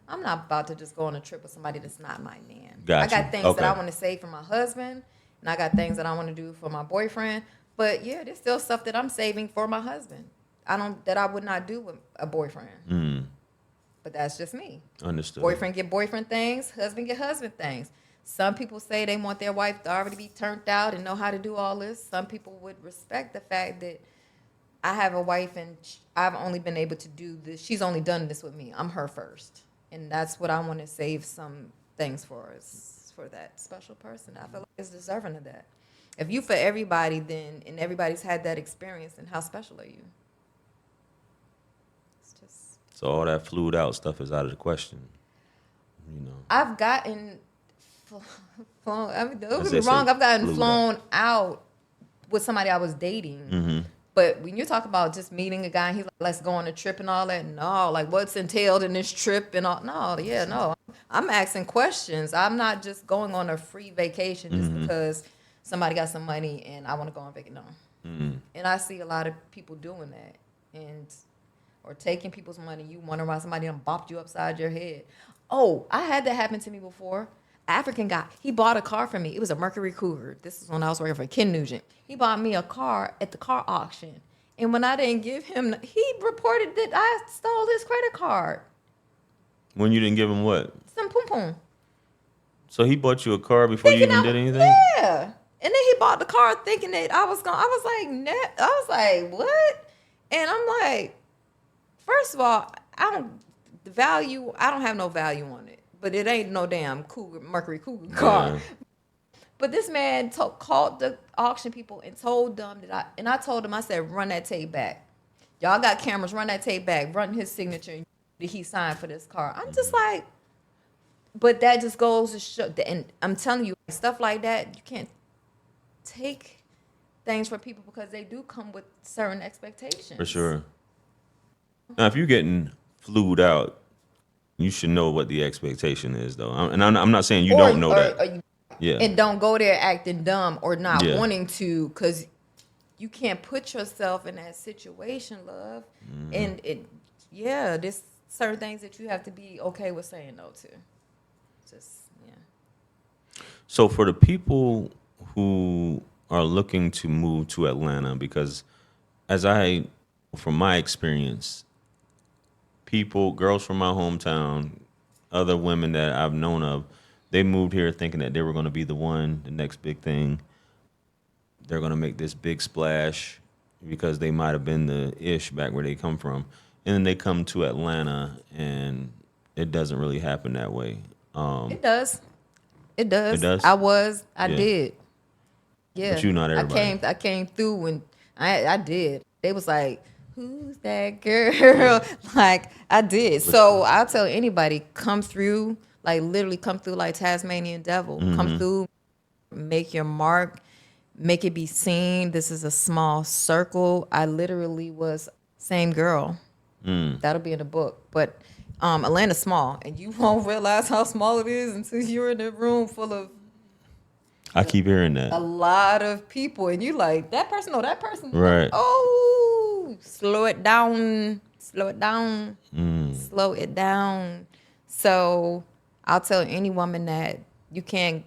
I'm not about to just go on a trip with somebody that's not my man. Gotcha. I got things that I want to say for my husband, and I got things that I want to do for my boyfriend. But yeah, there's still stuff that I'm saving for my husband. That I would not do with a boyfriend. Mm. But that's just me. Understood. Boyfriend get boyfriend things, husband get husband things. Some people say they want their wife to already be turned out and know how to do all this. Some people would respect the fact that I have a wife and I've only been able to do this. She's only done this with me. I'm her first. And that's what I want to save some things for that special person. I feel like it's deserving of that. If you for everybody, then, and everybody's had that experience, then how special are you? It's just. So all that flued out stuff is out of the question. I've gotten flown. I mean, don't get me wrong. I've gotten flown out with somebody I was dating. Mm-hmm. But when you talk about just meeting a guy, and he's like, let's go on a trip and all that. No, like what's entailed in this trip and all. No, yeah, no. I'm asking questions. I'm not just going on a free vacation just because somebody got some money and I want to go on vacation. No. And I see a lot of people doing that, and or taking people's money. You wonder why somebody done bopped you upside your head. Oh, I had that happen to me before. African guy, he bought a car for me. It was a Mercury Cougar. This is when I was working for Ken Nugent. He bought me a car at the car auction, and when I didn't give him, he reported that I stole his credit card. When you didn't give him what? Some pum pum. So he bought you a car before you even did anything? Yeah. And then he bought the car thinking that I was like, what? And I'm like, first of all, I don't have no value on it. But it ain't no damn Mercury Cougar car. Yeah. But this man called the auction people and told them that I told him, I said, run that tape back. Y'all got cameras, run that tape back, run his signature that he signed for this car. I'm just like, but that just goes to show, and I'm telling you, stuff like that, you can't take things from people because they do come with certain expectations. For sure. Now, if you're getting flued out, you should know what the expectation is, though. And I'm not saying you don't know that. Yeah. And don't go there acting dumb or not wanting to, because you can't put yourself in that situation, love. And there's certain things that you have to be okay with saying no to. So for the people who are looking to move to Atlanta, because from my experience, girls from my hometown, other women that I've known of, they moved here thinking that they were going to be the next big thing. They're going to make this big splash because they might have been the ish back where they come from. And then they come to Atlanta and it doesn't really happen that way. It does. It does. It does? I did. Yeah. But you not everybody. I came through and I did. They was like, who's that girl? Like, I did. So I'll tell anybody, come through, like literally come through like Tasmanian devil. Come through, make your mark, make it be seen. This is a small circle. I literally was same girl. That'll be in the book. But Atlanta's small, and you won't realize how small it is until you're in a room full of I keep hearing that. A lot of people, and you like, that person or that person. Right. Oh, slow it down. Slow it down. Slow it down. So I'll tell any woman that you can't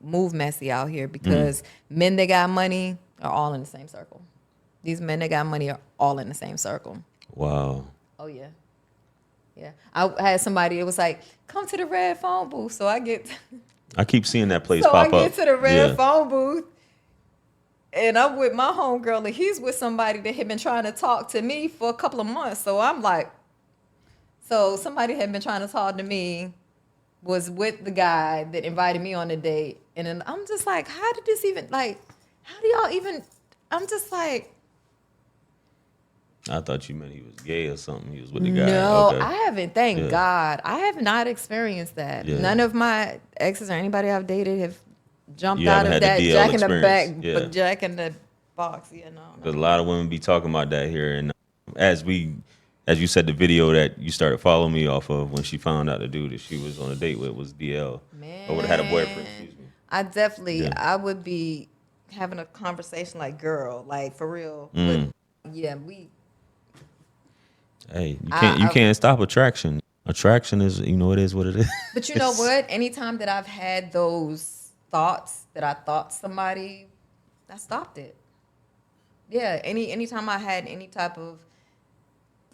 move messy out here because men that got money are all in the same circle. These men that got money are all in the same circle. Wow. Oh, yeah. Yeah. I had somebody, it was like, come to the red phone booth. So I keep seeing that place pop up. So I get to the red phone booth, and I'm with my homegirl, and he's with somebody that had been trying to talk to me for a couple of months. So I'm like, so somebody had been trying to talk to me, was with the guy that invited me on a date. And then I'm just like, how did this even, like, how do y'all even, I'm just like. I thought you meant he was gay or something. He was with the guy. No, okay. I haven't. Thank God. I have not experienced that. Yeah. None of my exes or anybody I've dated have jumped out of that Jack in the back, but Jack in the box. Yeah, no. Because a lot of women be talking about that here. And as you said, the video that you started following me off of when she found out the dude that she was on a date with was DL. Man. Or would have had a boyfriend, excuse me. I definitely, I would be having a conversation like, girl, like for real. But yeah, Hey, you can't stop attraction. Attraction is, it is what it is. But you know what? Anytime that I've had those thoughts that I thought somebody, I stopped it. Yeah, anytime I had any type of,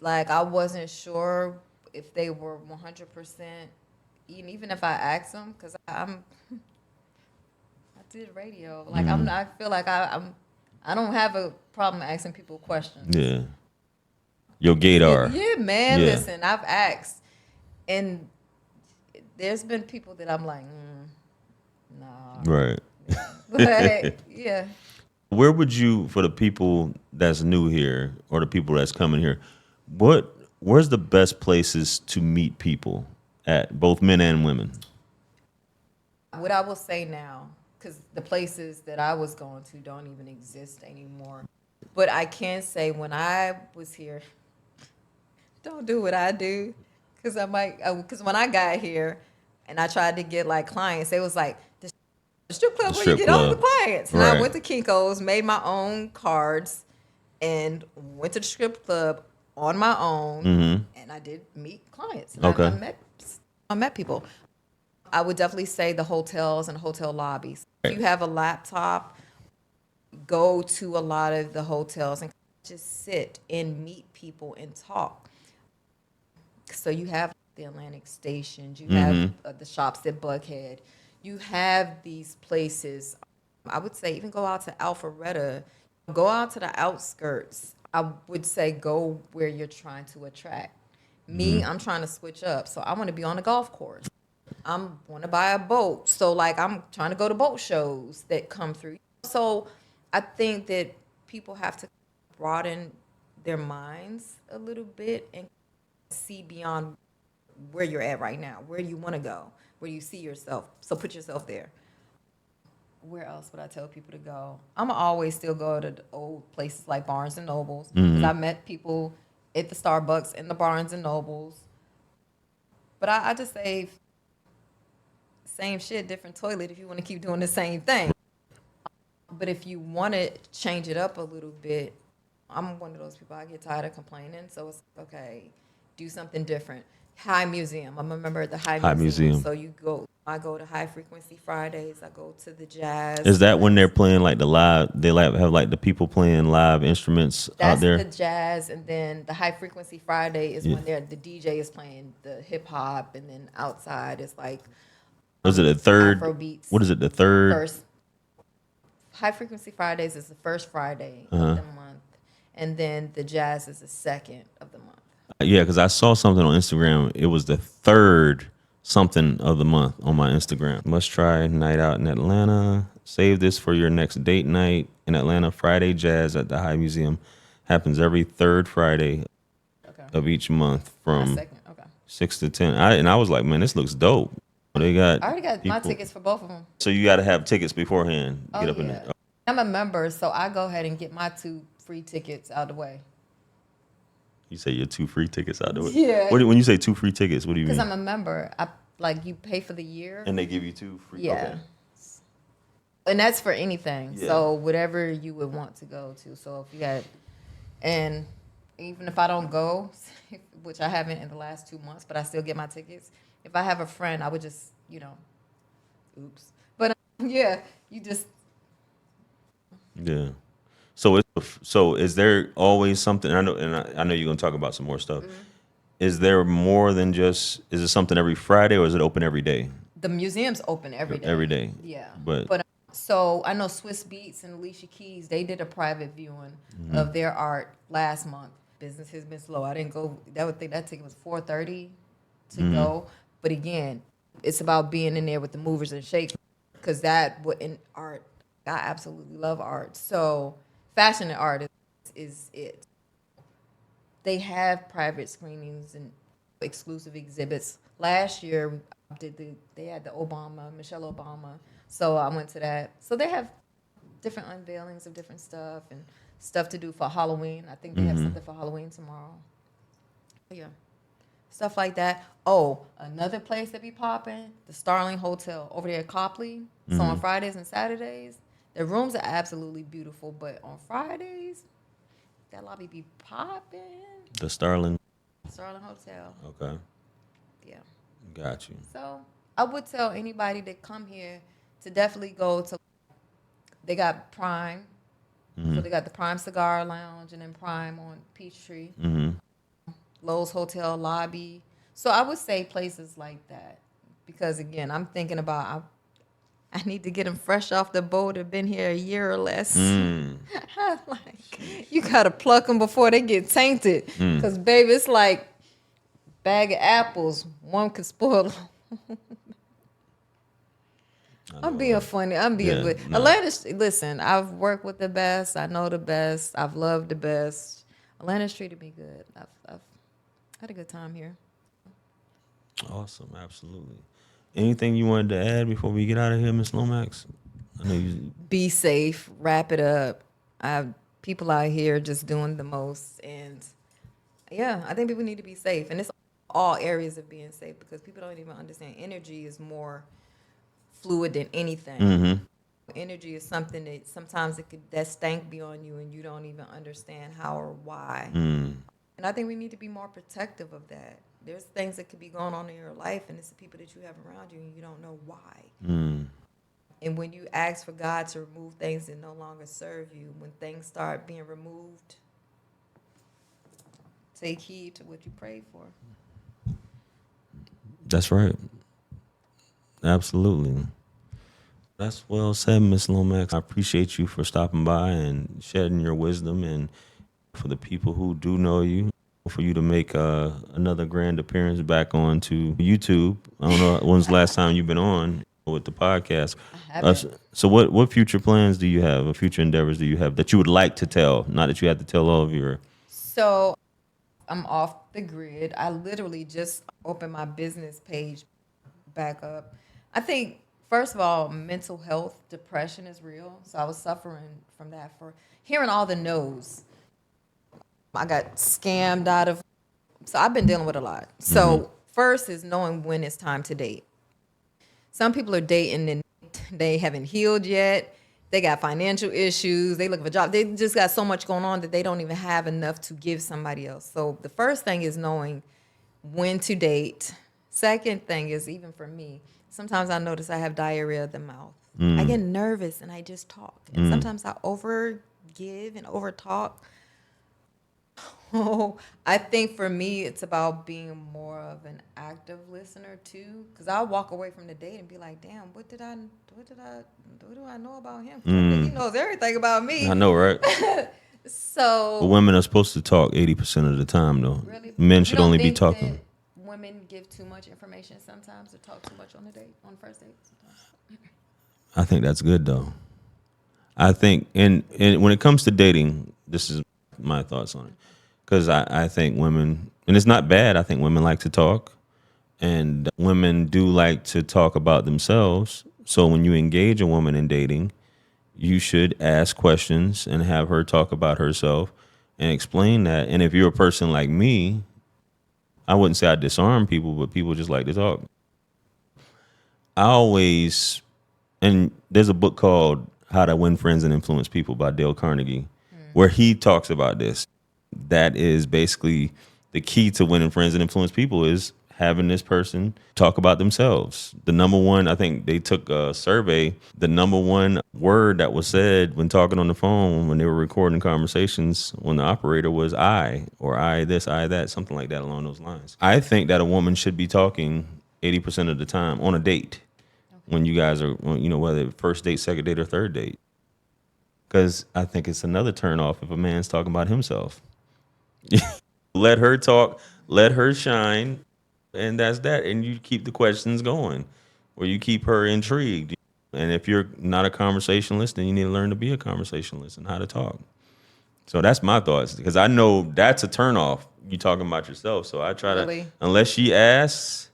like, I wasn't sure if they were 100%, even if I asked them, because I did radio. Like, I feel like I don't have a problem asking people questions. Yeah. Your gaydar. Yeah, man. Yeah. Listen, I've asked, and there's been people that I'm like, nah. Right. But yeah. Where would you, for the people that's new here or the people that's coming here, where's the best places to meet people at, both men and women? What I will say now, because the places that I was going to don't even exist anymore. But I can say when I was here, don't do what I do, because because when I got here and I tried to get like clients, they was like, the strip The club where you strip get all the club. clients. And I Right. went to Kinko's, made my own cards, and went to the strip club on my own, and I did meet clients, and Okay. I met people. I would definitely say the hotels and hotel lobbies. If Right. you have a laptop, go to a lot of the hotels and just sit and meet people and talk. So you have the Atlantic stations, you have the shops at Buckhead, you have these places. I would say even go out to Alpharetta, go out to the outskirts. I would say go where you're trying to attract. Me, I'm trying to switch up. So I want to be on a golf course. I'm want to buy a boat. So like I'm trying to go to boat shows that come through. So I think that people have to broaden their minds a little bit and see beyond where you're at right now, where you want to go, where you see yourself. So put yourself there. Where else would I tell people to go? I'm going to always still go to the old places like Barnes and Nobles because I met people at the Starbucks and the Barnes and Nobles. But I just say same shit, different toilet if you want to keep doing the same thing. But if you want to change it up a little bit, I'm one of those people, I get tired of complaining. So it's okay, do something different. High Museum. I'm a member at the High High Museum. Museum. So I go to High Frequency Fridays. I go to the jazz. Is that when they're playing like the live? They like have like the people playing live instruments out That's there. the jazz, and then the High Frequency Friday is when the DJ is playing the hip hop, and then outside is like Was it the third? Afro beats. What is it? The third? First High Frequency Fridays is the first Friday of the month, and then the jazz is the second of the month. Yeah, because I saw something on Instagram. It was the third something of the month on my Instagram. Must try night out in Atlanta. Save this for your next date night in Atlanta. Friday jazz at the High Museum happens every third Friday Okay. of each month My from second. Okay. 6 to 10. I was like, man, this looks dope. They got I already got my people- tickets for both of them. So you got to have tickets beforehand. Oh, Get up in yeah. there. I'm a member, so I go ahead and get my 2 free tickets out of the way. You say your 2 free tickets out there. Yeah. When you say 2 free tickets, what do you Because mean? I'm a member. You pay for the year. And they give you 2 free. Yeah. Okay. And that's for anything. Yeah. So whatever you would want to go to. So if you got, and even if I don't go, which I haven't in the last 2 months, but I still get my tickets. If I have a friend, I would just, oops. But yeah, you just. Yeah. So is there always something? I know you're gonna talk about some more stuff. Is there more than just? Is it something every Friday or is it open every day? The museum's open every day. Every day. Yeah. But So I know Swiss Beats and Alicia Keys, they did a private viewing of their art last month. Business has been slow. I didn't go. That ticket was $430 to go. But again, it's about being in there with the movers and shakers, because in art, I absolutely love art. So fashion and art is it. They have private screenings and exclusive exhibits. Last year, they had Michelle Obama. So I went to that. So they have different unveilings of different stuff and stuff to do for Halloween. I think they have something for Halloween tomorrow. Yeah. Stuff like that. Oh, another place that be popping, the Starling Hotel over there at Copley. So on Fridays and Saturdays, the rooms are absolutely beautiful, but on Fridays, that lobby be popping. the Starling. Starling Hotel. Okay. Yeah. Got you. So I would tell anybody that come here to definitely go to. They got Prime, so they got the Prime Cigar Lounge and then Prime on Peachtree, Lowe's Hotel lobby. So I would say places like that, because again, I'm thinking about I need to get them fresh off the boat. Have been here a year or less. Like, you gotta pluck them before they get tainted, because baby, it's like bag of apples. One could spoil. I'm being funny. I'm being good. no. Atlanta, listen, I've worked with the best. I know the best. I've loved the best. Atlanta's treated me good. I've had a good time here. Awesome. Absolutely. Anything you wanted to add before we get out of here, Miss Lomax? Be safe, wrap it up. People out here just doing the most. And yeah, I think people need to be safe. And it's all areas of being safe because people don't even understand energy is more fluid than anything. Energy is something that sometimes that stank be on you and you don't even understand how or why. And I think we need to be more protective of that. There's things that could be going on in your life and it's the people that you have around you and you don't know why. And when you ask for God to remove things that no longer serve you, when things start being removed, take heed to what you prayed for. That's right. Absolutely. That's well said, Miss Lomax. I appreciate you for stopping by and shedding your wisdom, and for the people who do know you, for you to make another grand appearance back onto YouTube. I don't know when's the last time you've been on with the podcast. I haven't. So what future plans do you have, or future endeavors do you have that you would like to tell? Not that you have to tell all of your. So I'm off the grid. I literally just opened my business page back up. I think, first of all, mental health, depression is real. So I was suffering from that for hearing all the no's. I got scammed out of. So I've been dealing with a lot. So first is knowing when it's time to date. Some people are dating and they haven't healed yet. They got financial issues. They look for a job. They just got so much going on that they don't even have enough to give somebody else. So the first thing is knowing when to date. Second thing is, even for me, sometimes I notice I have diarrhea of the mouth. I get nervous and I just talk. And sometimes I overgive and overtalk. Oh, I think for me, it's about being more of an active listener too. Because I'll walk away from the date and be like, "Damn, what do I know about him? 'Cause I think he knows everything about me." I know, right? So, But women are supposed to talk 80% of the time, though. really, Men you should don't only be think talking. that women give too much information sometimes or talk too much on the date, on the first date? Sometimes. I think that's good, though. I think, and when it comes to dating, this is my thoughts on it. Because I think women, and it's not bad, I think women like to talk. And women do like to talk about themselves. So when you engage a woman in dating, you should ask questions and have her talk about herself and explain that. And if you're a person like me, I wouldn't say I disarm people, but people just like to talk. I always, and there's a book called How to Win Friends and Influence People by Dale Carnegie, where he talks about this. That is basically the key to winning friends and influence people is having this person talk about themselves. The number one, I think they took a survey, the number one word that was said when talking on the phone, when they were recording conversations, when the operator was I, or I this, I that, something like that along those lines. I think that a woman should be talking 80% of the time on a date when you guys are, whether first date, second date, or third date. Because I think it's another turn off if a man's talking about himself. Let her talk, let her shine, and that's that. And you keep the questions going, or you keep her intrigued. And if you're not a conversationalist, then you need to learn to be a conversationalist and how to talk. So that's my thoughts, because I know that's a turnoff. You talking about yourself, so I try Really? to. Unless she asks,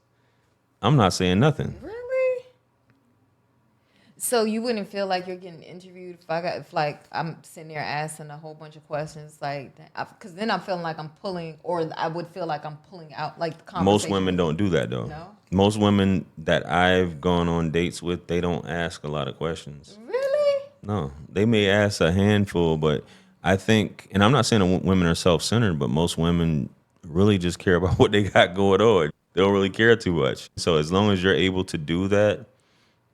I'm not saying nothing. Really? So you wouldn't feel like you're getting interviewed if like I'm sitting there asking a whole bunch of questions like that, because then I'm feeling like I'm pulling, or I would feel like I'm pulling out like the conversation. Most women don't do that though. No? Most women that I've gone on dates with, they don't ask a lot of questions. Really? No, they may ask a handful, but I think, and I'm not saying that women are self-centered, but most women really just care about what they got going on. They don't really care too much. So as long as you're able to do that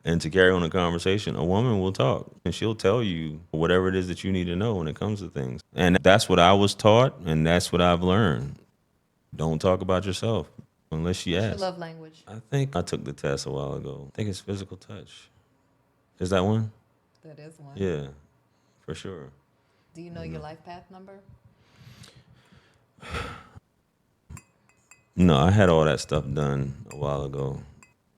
and to carry on a conversation, a woman will talk and she'll tell you whatever it is that you need to know when it comes to things. And that's what I was taught, and that's what I've learned. Don't talk about yourself unless she What's your asks. love language? I think I took the test a while ago. I think it's physical touch. Is that one? That is one. Yeah, for sure. Do you know your life path number? No, I had all that stuff done a while ago.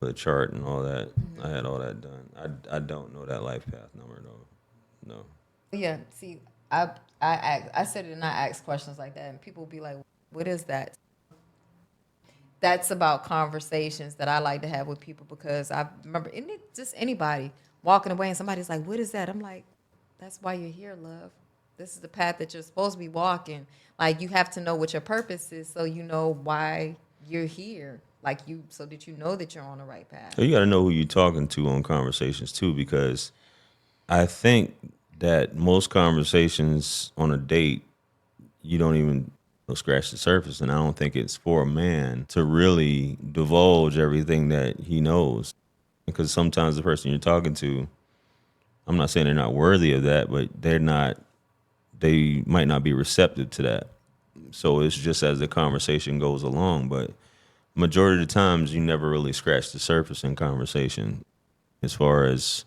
The chart and all that. I had all that done. I don't know that life path number though. No. Yeah. See, I said it and I ask questions like that, and people will be like, "What is that?" That's about conversations that I like to have with people, because I remember, and it just anybody, walking away and somebody's like, what is that? I'm like, that's why you're here, love. This is the path that you're supposed to be walking. Like, you have to know what your purpose is so you know why you're here. Like, so that you know that you're on the right path. So you got to know who you're talking to on conversations too, because I think that most conversations on a date, you don't even scratch the surface. And I don't think it's for a man to really divulge everything that he knows. Because sometimes the person you're talking to, I'm not saying they're not worthy of that, but they might not be receptive to that. So it's just as the conversation goes along. But majority of the times, you never really scratch the surface in conversation as far as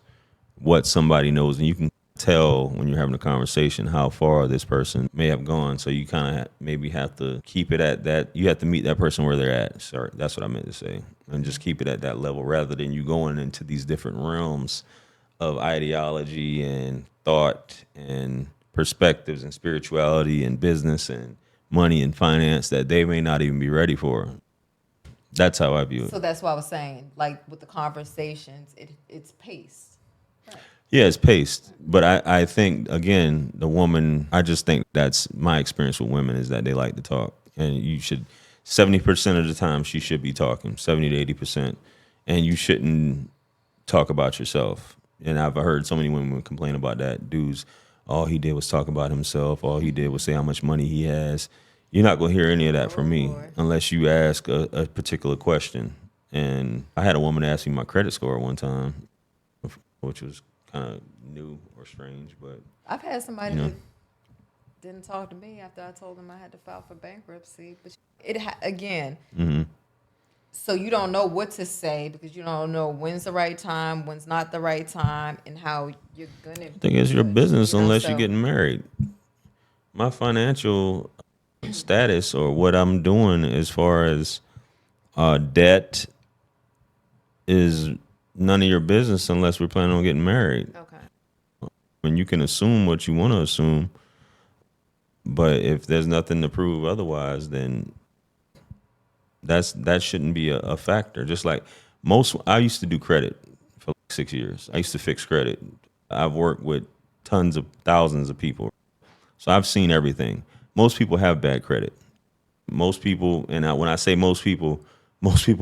what somebody knows. And you can tell when you're having a conversation how far this person may have gone. So you kind of maybe have to keep it at that. You have to meet that person where they're at. Sorry, that's what I meant to say. And just keep it at that level rather than you going into these different realms of ideology and thought and perspectives and spirituality and business and money and finance that they may not even be ready for. That's how I view it. So that's what I was saying. Like, with the conversations, it's paced. Yeah, it's paced. But I think, again, the woman, I just think that's my experience with women is that they like to talk. And you should, 70% of the time, she should be talking, 70 to 80%. And you shouldn't talk about yourself. And I've heard so many women complain about that. Dudes, all he did was talk about himself. All he did was say how much money he has. You're not going to hear any of that from me unless you ask a particular question. And I had a woman ask me my credit score one time, which was kind of new or strange. But I've had somebody that didn't talk to me after I told them I had to file for bankruptcy. But again, so you don't know what to say because you don't know when's the right time, when's not the right time, and how you're going to. I think it's your business unless you're getting married. My financial status or what I'm doing as far as debt is none of your business unless we're planning on getting married. Okay. And you can assume what you want to assume, but if there's nothing to prove otherwise, then that shouldn't be a factor. Just like I used to do credit for like 6 years. I used to fix credit. I've worked with tons of thousands of people. So I've seen everything. Most people have bad credit. Most people, and when I say most people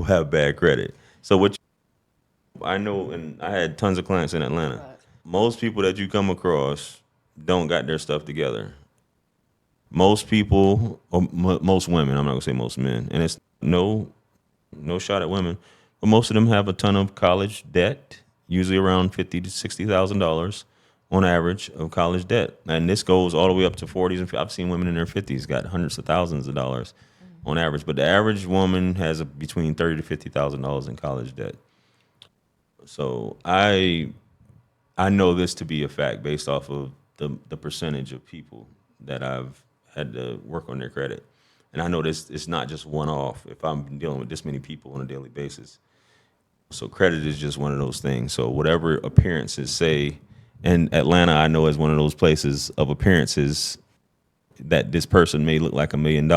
have bad credit. So I know, and I had tons of clients in Atlanta. Right. Most people that you come across don't got their stuff together. Most people, or most women, I'm not gonna say most men, and it's no shot at women, but most of them have a ton of college debt, usually around $50,000 to $60,000 on average of college debt, and this goes all the way up to 40s and 50s. I've seen women in their 50s got hundreds of thousands of dollars on average, but the average woman has between $30,000 to $50,000 in college debt. So I know this to be a fact based off of the percentage of people that I've had to work on their credit. And I know this it's not just one off if I'm dealing with this many people on a daily basis. So credit is just one of those things. So whatever appearances say, and Atlanta I know is one of those places of appearances that this person may look like $1 million,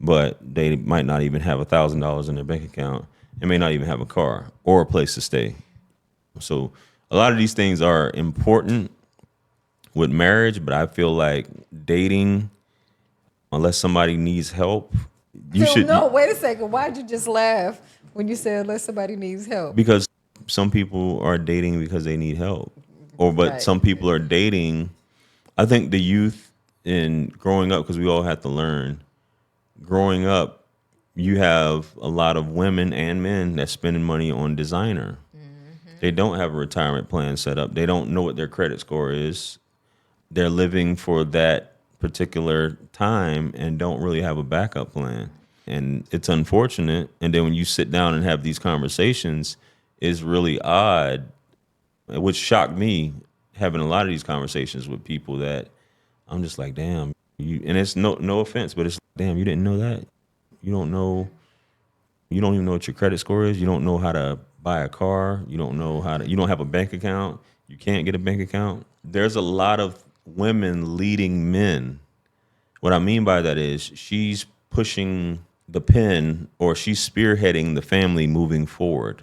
but they might not even have $1,000 in their bank account and may not even have a car or a place to stay. So a lot of these things are important with marriage, but I feel like dating, unless somebody needs help, you should. No, wait a second. Why'd you just laugh when you said unless somebody needs help? Because some people are dating because they need help, but some people are dating. I think the youth in growing up, because we all have to learn. Growing up, you have a lot of women and men that's spending money on designer. They don't have a retirement plan set up. They don't know what their credit score is. They're living for that particular time and don't really have a backup plan. And it's unfortunate. And then when you sit down and have these conversations, it's really odd, which shocked me having a lot of these conversations with people that I'm just like, damn. And it's no offense, but it's damn, you didn't know that. You don't even know what your credit score is. You don't know how to buy a car. You don't have a bank account. You can't get a bank account. There's a lot of women leading men. What I mean by that is she's pushing the pen or she's spearheading the family moving forward.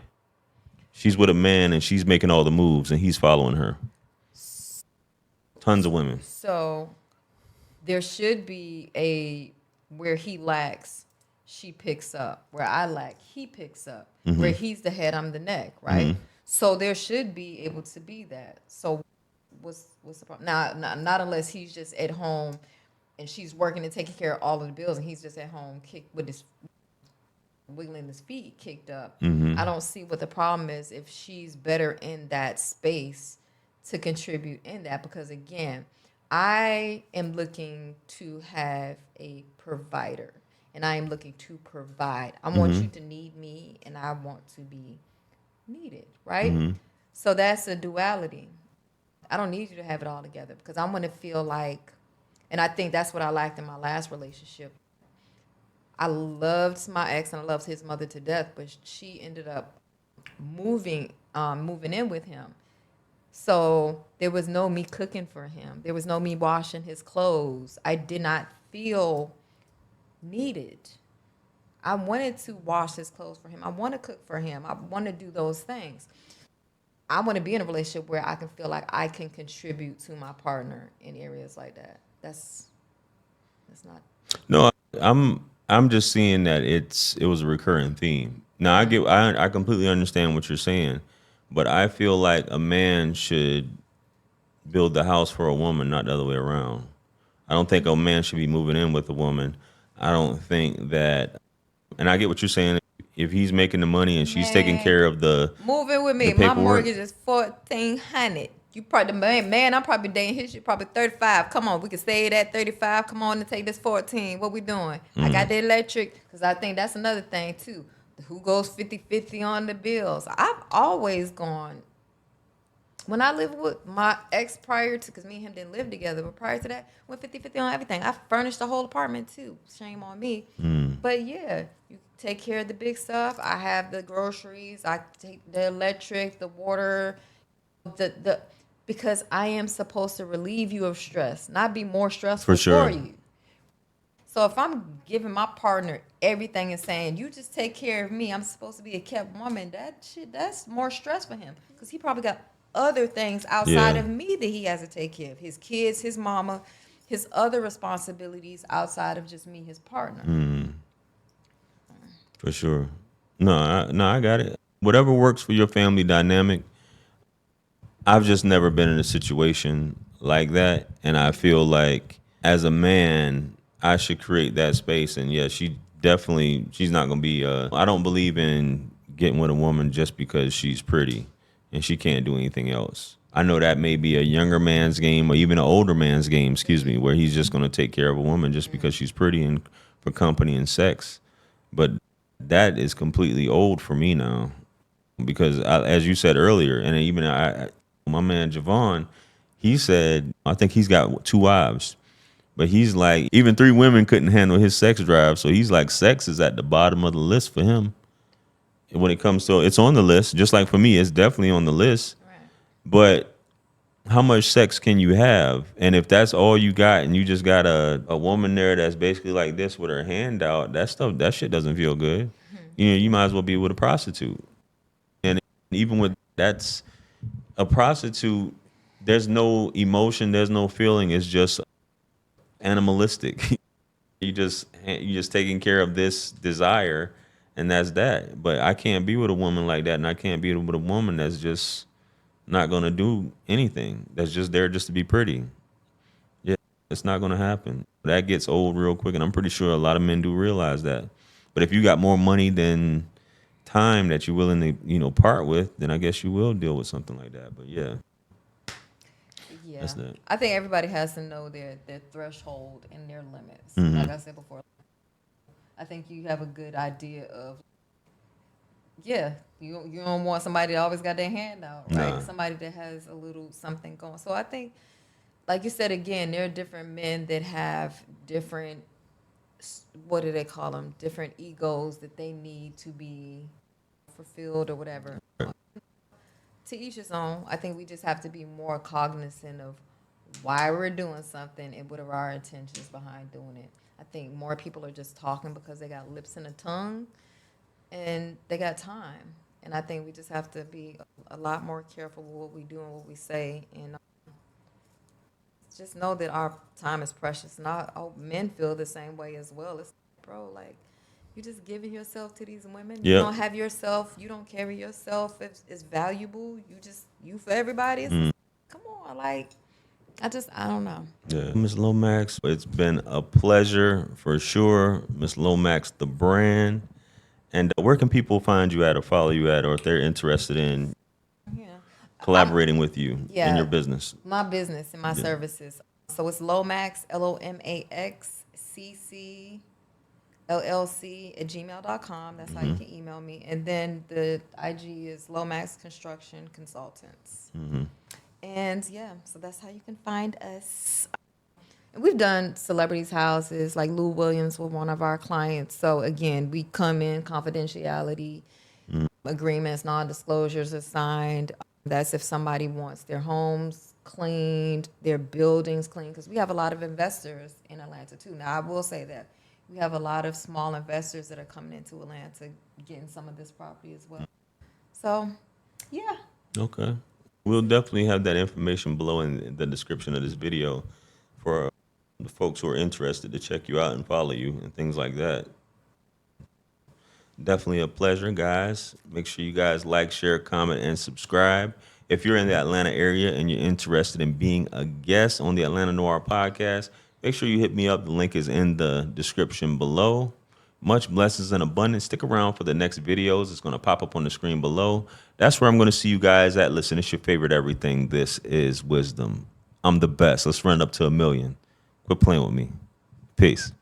She's with a man and she's making all the moves and he's following her. Tons of women. So there should be a where he lacks, she picks up. Where I lack, he picks up. Where he's the head, I'm the neck, right? So there should be able to be that. So what's the problem? Now, not unless he's just at home and she's working and taking care of all of the bills and he's just at home with his wiggling his feet kicked up. I don't see what the problem is if she's better in that space to contribute in that, because again, I am looking to have a provider and I am looking to provide. I want you to need me and I want to be needed, right? So that's a duality. I don't need you to have it all together because I want to feel like, and I think that's what I lacked in my last relationship. I loved my ex and I loved his mother to death, but she ended up moving in with him. So there was no me cooking for him. There was no me washing his clothes. I did not feel needed. I wanted to wash his clothes for him. I want to cook for him. I want to do those things. I want to be in a relationship where I can feel like I can contribute to my partner in areas like that. That's not. No, I'm just seeing that it was a recurring theme. Now I completely understand what you're saying, but I feel like a man should build the house for a woman, not the other way around. I don't think a man should be moving in with a woman. I don't think that, and I get what you're saying. If he's making the money and she's taking Man, care of moving with the me. My paperwork, mortgage is $1,400. You probably man. I'm probably dating his shit. Probably 35. Come on, we can stay at 35. Come on and take this 14. What we doing? I got the electric because I think that's another thing too. Who goes 50-50 on the bills? I've always gone. When I lived with my ex prior to, because me and him didn't live together, but prior to that, went 50-50 on everything. I furnished the whole apartment too. Shame on me. But yeah, you take care of the big stuff. I have the groceries. I take the electric, the water, the because I am supposed to relieve you of stress, not be more for stressful for sure. you. So if I'm giving my partner everything and saying, you just take care of me, I'm supposed to be a kept woman, that's more stress for him. Because he probably got other things outside Yeah, of me that he has to take care of. His kids, his mama, his other responsibilities outside of just me, his partner. for sure. No, I got it. Whatever works for your family dynamic. I've just never been in a situation like that, and I feel like as a man, I should create that space. And yeah, she's not gonna be. I don't believe in getting with a woman just because she's pretty and she can't do anything else. I know that may be a younger man's game or even an older man's game, excuse me, where he's just gonna take care of a woman just because she's pretty and for company and sex. But that is completely old for me now because as you said earlier, and even my man Javon, he said I think he's got two wives, but he's like even three women couldn't handle his sex drive, so he's like sex is at the bottom of the list for him. When it comes to it's on the list, just like for me, it's definitely on the list. Right. But how much sex can you have? And if that's all you got, and you just got a woman there that's basically like this with her hand out, that shit doesn't feel good. You know, you might as well be with a prostitute. And even with that's a prostitute, there's no emotion, there's no feeling. It's just animalistic. You just taking care of this desire, and that's that. But I can't be with a woman like that, and I can't be with a woman that's just not gonna do anything. That's just there just to be pretty. Yeah, it's not gonna happen. That gets old real quick, and I'm pretty sure a lot of men do realize that. But if you got more money than time that you're willing to, part with, then I guess you will deal with something like that. But yeah, Yeah. that's that. I think everybody has to know their threshold and their limits. Like Hmm. I said before, I think you have a good idea of, yeah, you don't want somebody that always got their hand out, right? Nah, Somebody that has a little something going. So I think, like you said again, there are different men that have different, what do they call them? Different egos that they need to be fulfilled or whatever. To each his own. I think we just have to be more cognizant of why we're doing something and what are our intentions behind doing it. I think more people are just talking because they got lips and a tongue and they got time. And I think we just have to be a lot more careful with what we do and what we say, and just know that our time is precious. Not men feel the same way as well. It's bro, like you just giving yourself to these women. You Yep. don't have yourself. You don't carry yourself. It's valuable. You for everybody. Come on, like I don't know. Yeah. Miss Lomax, it's been a pleasure for sure. Miss Lomax, the brand. And where can people find you at or follow you at, or if they're interested in Yeah, I'm collaborating with you in your yeah. business? My business and my services. So it's Lomax, LOMAXCC LLC at gmail.com. That's how you can email me. And then the IG is Lomax Construction Consultants. And yeah, so that's how you can find us. And we've done celebrities' houses, like Lou Williams was one of our clients. So again, we come in, confidentiality agreements, non-disclosures are signed. That's if somebody wants their homes cleaned, their buildings cleaned, because we have a lot of investors in Atlanta too. Now, I will say that we have a lot of small investors that are coming into Atlanta getting some of this property as well. So, yeah. Okay. We'll definitely have that information below in the description of this video for the folks who are interested to check you out and follow you and things like that. Definitely a pleasure, guys. Make sure you guys like, share, comment, and subscribe. If you're in the Atlanta area and you're interested in being a guest on the Atlanta Noir podcast, make sure you hit me up. The link is in the description below. Much blessings and abundance. Stick around for the next videos. It's going to pop up on the screen below. That's where I'm going to see you guys at. Listen, it's your favorite everything. This is Wisdom. I'm the best. Let's run it up to 1 million. Quit playing with me. Peace.